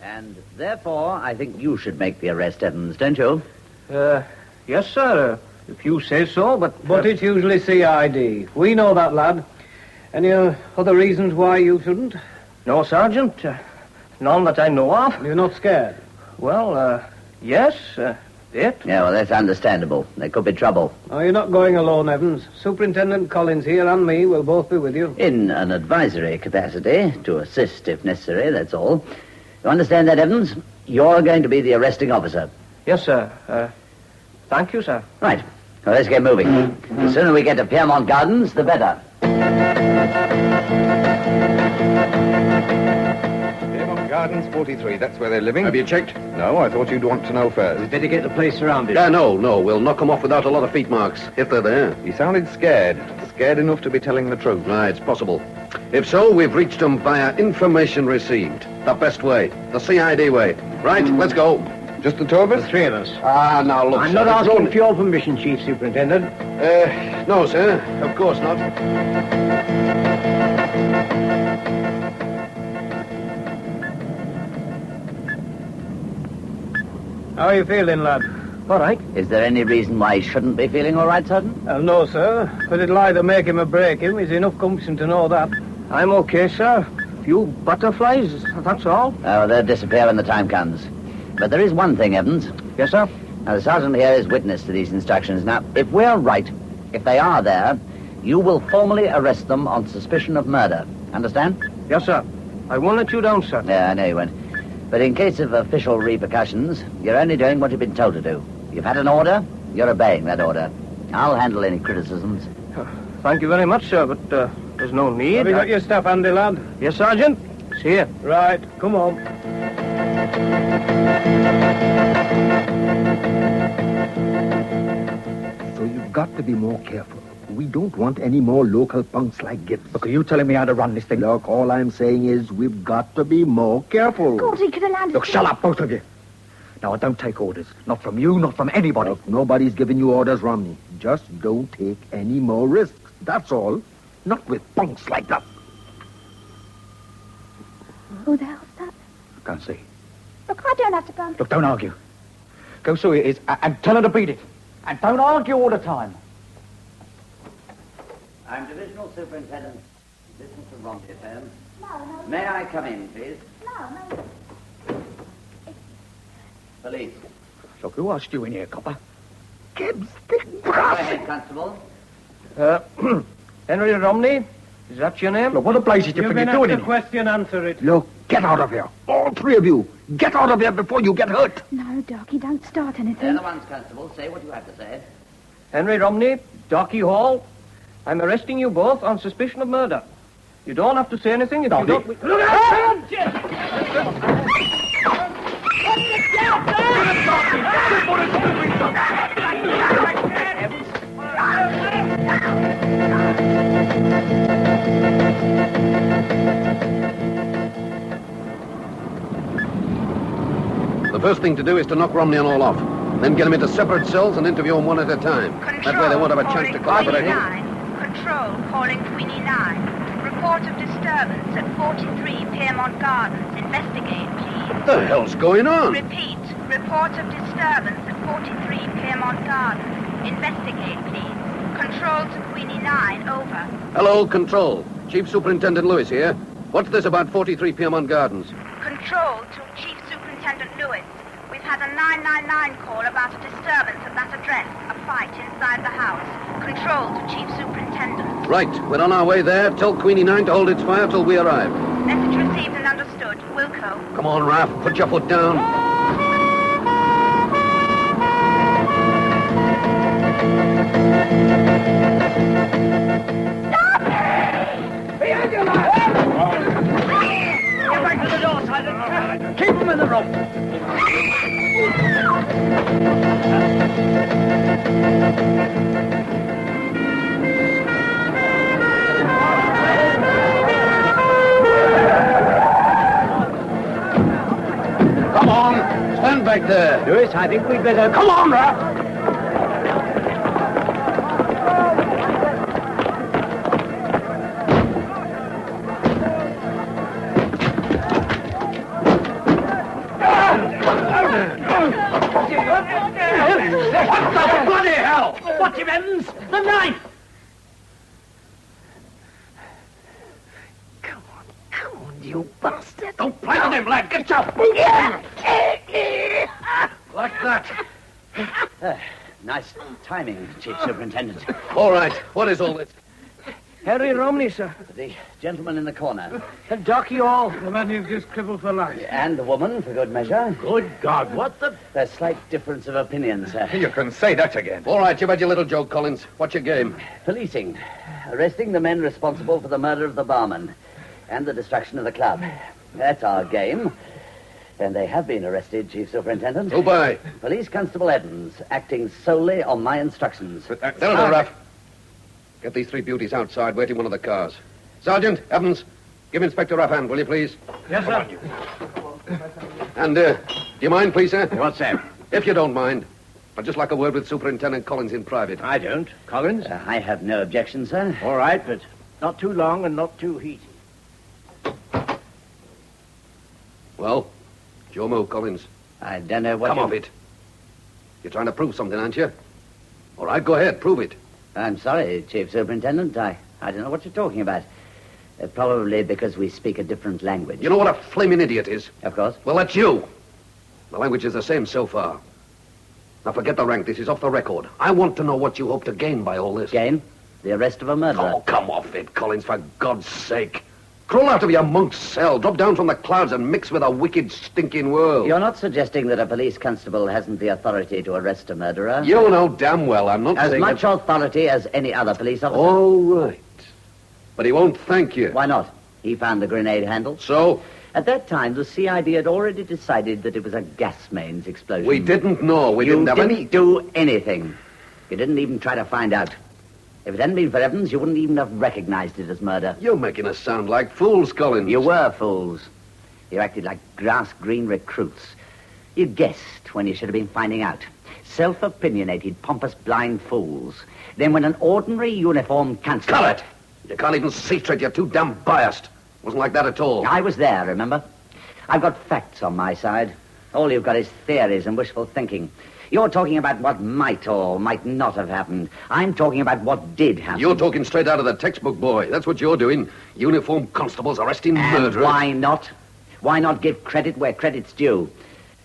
And therefore, I think you should make the arrest, Evans, don't you? Yes, sir. If you say so, but it's usually CID. We know that, lad. Any other reasons why you shouldn't? No, Sergeant. None that I know of. You're not scared? Well, yes. It? Yeah, well, that's understandable. There could be trouble. Oh, you're not going alone, Evans. Superintendent Collins here and me will both be with you. In an advisory capacity, to assist if necessary, that's all. You understand that, Evans? You're going to be the arresting officer. Yes, sir. Thank you, sir. Right. Well, let's get moving. The sooner we get to Piermont Gardens, the better. Piermont Gardens, 43. That's where they're living. Have you checked? No, I thought you'd want to know first. We'd better get the place surrounded. No. We'll knock them off without a lot of feet marks, if they're there. He sounded scared. Scared enough to be telling the truth. Right, it's possible. If so, we've reached them via information received. The best way. The CID way. Right, let's go. Just the two of us? The three of us. Ah, now look, I'm sir, not it's asking no- for your permission, Chief Superintendent. No, sir. Of course not. How are you feeling, lad? All right. Is there any reason why he shouldn't be feeling all right, Sergeant? No, sir. But it'll either make him or break him. He's enough gumption to know that. I'm okay, sir. Few butterflies, that's all. Oh, they'll disappear when the time comes. But there is one thing, Evans. Yes, sir? Now, the sergeant here is witness to these instructions. Now, if we're right, if they are there, you will formally arrest them on suspicion of murder. Understand? Yes, sir. I won't let you down, sir. Yeah, I know you won't. But in case of official repercussions, you're only doing what you've been told to do. You've had an order, you're obeying that order. I'll handle any criticisms. Thank you very much, sir, but there's no need. Have you got your stuff handy, lad? Yes, Sergeant. See you. Right, come on. So you've got to be more careful. We don't want any more local punks like Gibbs. Look, are you telling me how to run this thing? Look, all I'm saying is we've got to be more careful. Of course, he could have landed... Look, shut up, both of you. No, I don't take orders. Not from you, not from anybody. Look, nobody's giving you orders, Romney. Just don't take any more risks. That's all. Not with punks like that. Who the hell's that? Can't see. Look, I don't have to go and... Look, don't argue. Go see who it is and tell her to beat it. And don't argue all the time. I'm Divisional Superintendent. Listen to Romney affairs. No. May I come in, please? No. Police. Look, who asked you in here, copper? Gibbs, Go ahead, Constable. Henry Romney? Is that your name? Look, what a blazes you You've think been you're doing asked in a here? question, answer it. Look, get out of here. All three of you. Get out of here before you get hurt. No, Darky, don't start They're anything. the ones, Constable. Say what you have to say. Henry Romney, Darky Hall. I'm arresting you both on suspicion of murder. You don't have to say anything if you don't... Look out! The first thing to do is to knock Romney and all off. Then get them into separate cells and interview them one at a time. That way they won't have a chance to collaborate. Control calling Queenie 9. Report of disturbance at 43 Piermont Gardens. Investigate, please. What the hell's going on? Repeat. Report of disturbance at 43 Piermont Gardens. Investigate, please. Control to Queenie 9. Over. Hello, Control. Chief Superintendent Lewis here. What's this about 43 Piermont Gardens? Control to Chief Superintendent Lewis. We've had a 999 call about a disturbance at that address. A fight inside the house. Control to Chief Superintendent. Right, we're on our way there. Tell Queenie 9 to hold its fire till we arrive. Message received and understood. Wilco. Come on, Raph. Put your foot down. Behind you, lad! Get back to the door, Sergeant. Keep them in the room. Come on. Stand back there. Lewis, I think we'd better... Come on, Raph! What the bloody hell? Watch him, Evans! The knife! Come on, you bastard. Don't play with him, lad. Get your... Like that. Nice timing, Chief Superintendent. All right, what is all this? Harry Romney, sir. The gentleman in the corner. And Darky Hall, the man you've just crippled for life. And the woman, for good measure. Good God, what the... There's slight difference of opinion, sir. You can say that again. All right, you've had your little joke, Collins. What's your game? Policing. Arresting the men responsible for the murder of the barman and the destruction of the club. That's our game. And they have been arrested, Chief Superintendent. Who by? Police Constable Evans, acting solely on my instructions. That'll do, Raff. Get these three beauties outside, waiting one of the cars. Sergeant, Evans, give Inspector Raff a hand, will you, please? Yes, sir. And, do you mind, please, sir? What's that? If you don't mind, I'd just like a word with Superintendent Collins in private. I don't. Collins? I have no objection, sir. All right, but not too long and not too heaty. Well, it's your move, Collins. I don't know what Come off it. You're trying to prove something, aren't you? All right, go ahead, prove it. I'm sorry, Chief Superintendent. I don't know what you're talking about. Probably because we speak a different language. You know what a flaming idiot is? Of course. Well, that's you. The language is the same so far. Now, forget the rank. This is off the record. I want to know what you hope to gain by all this. Gain? The arrest of a murderer. Oh, come off it, Collins, for God's sake. Crawl out of your monk's cell, drop down from the clouds and mix with a wicked, stinking world. You're not suggesting that a police constable hasn't the authority to arrest a murderer? You know damn well I'm not as saying... much authority as any other police officer. All right. But he won't thank you. Why not? He found the grenade handle. So? At that time, the CID had already decided that it was a gas mains explosion. We didn't know. We you didn't have any... do anything. You didn't even try to find out. If it hadn't been for Evans, you wouldn't even have recognized it as murder. You're making us sound like fools, Collins. You were fools. You acted like grass-green recruits. You guessed when you should have been finding out. Self-opinionated, pompous, blind fools. Then when an ordinary uniformed constable... Cut it! You can't even see straight. You're too damn biased. Wasn't like that at all. I was there, remember? I've got facts on my side. All you've got is theories and wishful thinking. You're talking about what might or might not have happened. I'm talking about what did happen. You're talking straight out of the textbook, boy. That's what you're doing. Uniformed constables arresting murderers. Why not? Why not give credit where credit's due?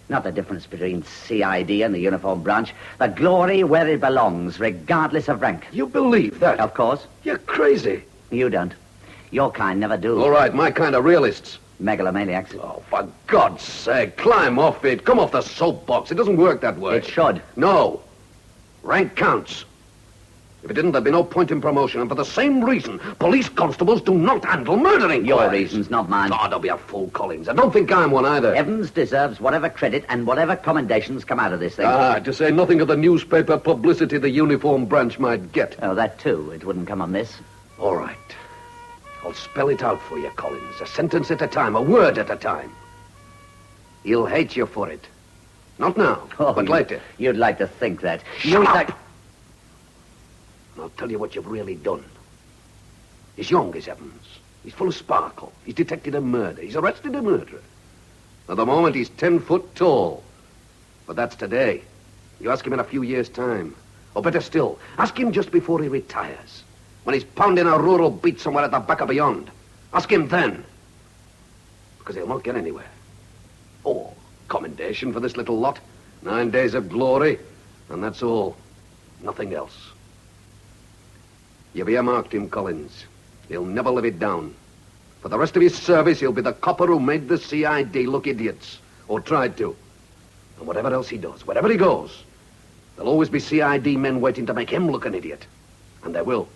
Not the difference between CID and the uniform branch. The glory where it belongs, regardless of rank. You believe that? Of course. You're crazy. You don't. Your kind never do. All right, my kind of realists. Megalomaniacs. Oh, for God's sake, climb off it. Come off the soapbox. It doesn't work that way. It should. No. Rank counts. If it didn't, there'd be no point in promotion. And for the same reason, police constables do not handle murdering. Your reasons, not mine. Oh, don't be a fool, Collins. I don't think I'm one either. Evans deserves whatever credit and whatever commendations come out of this thing. To say nothing of the newspaper publicity the uniform branch might get. Oh, that too. It wouldn't come amiss. All right. I'll spell it out for you, Collins. A sentence at a time, a word at a time. He'll hate you for it. Not now, but later. You'd like to think that. Shut up! And I'll tell you what you've really done. He's young, is Evans. He's full of sparkle. He's detected a murder. He's arrested a murderer. At the moment, he's 10 foot tall. But that's today. You ask him in a few years' time. Or better still, ask him just before he retires. When he's pounding a rural beat somewhere at the back of beyond. Ask him then. Because he'll not get anywhere. Oh, commendation for this little lot. 9 days of glory. And that's all. Nothing else. You've earmarked him, Collins. He'll never live it down. For the rest of his service, he'll be the copper who made the CID look idiots. Or tried to. And whatever else he does, wherever he goes, there'll always be CID men waiting to make him look an idiot. And there will.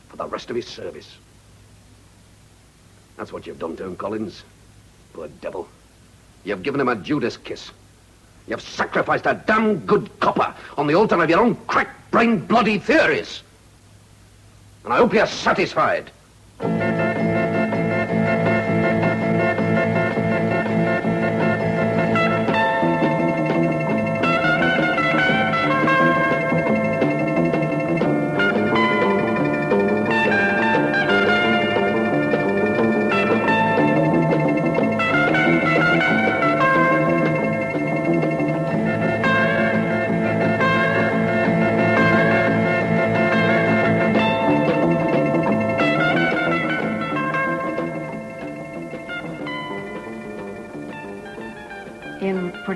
For the rest of his service. That's what you've done to him, Collins. Poor devil. You've given him a Judas kiss. You've sacrificed a damn good copper on the altar of your own crack-brained bloody theories. And I hope you're satisfied.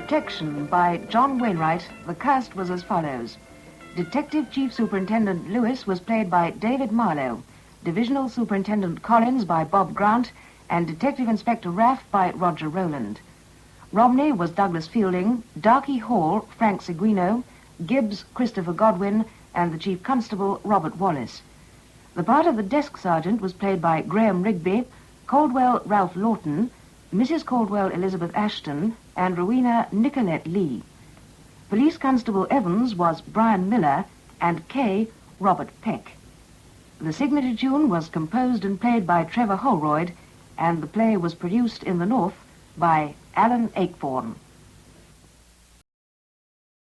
Protection by John Wainwright, the cast was as follows. Detective Chief Superintendent Lewis was played by David Mahlowe, Divisional Superintendent Collins by Bob Grant, and Detective Inspector Raff by Roger Rowland. Romney was Douglas Fielding, Darky Hall, Frank Seguino, Gibbs, Christopher Godwin, and the Chief Constable, Robert Wallace. The part of the desk sergeant was played by Graham Rigby, Caldwell Ralph Lawton, Mrs. Caldwell Elizabeth Ashton, and Rowena Nicolette Lee. Police Constable Evans was Brian Miller, and Kay, Robert Peck. The signature tune was composed and played by Trevor Holroyd, and the play was produced in the North by Alan Ayckbourn.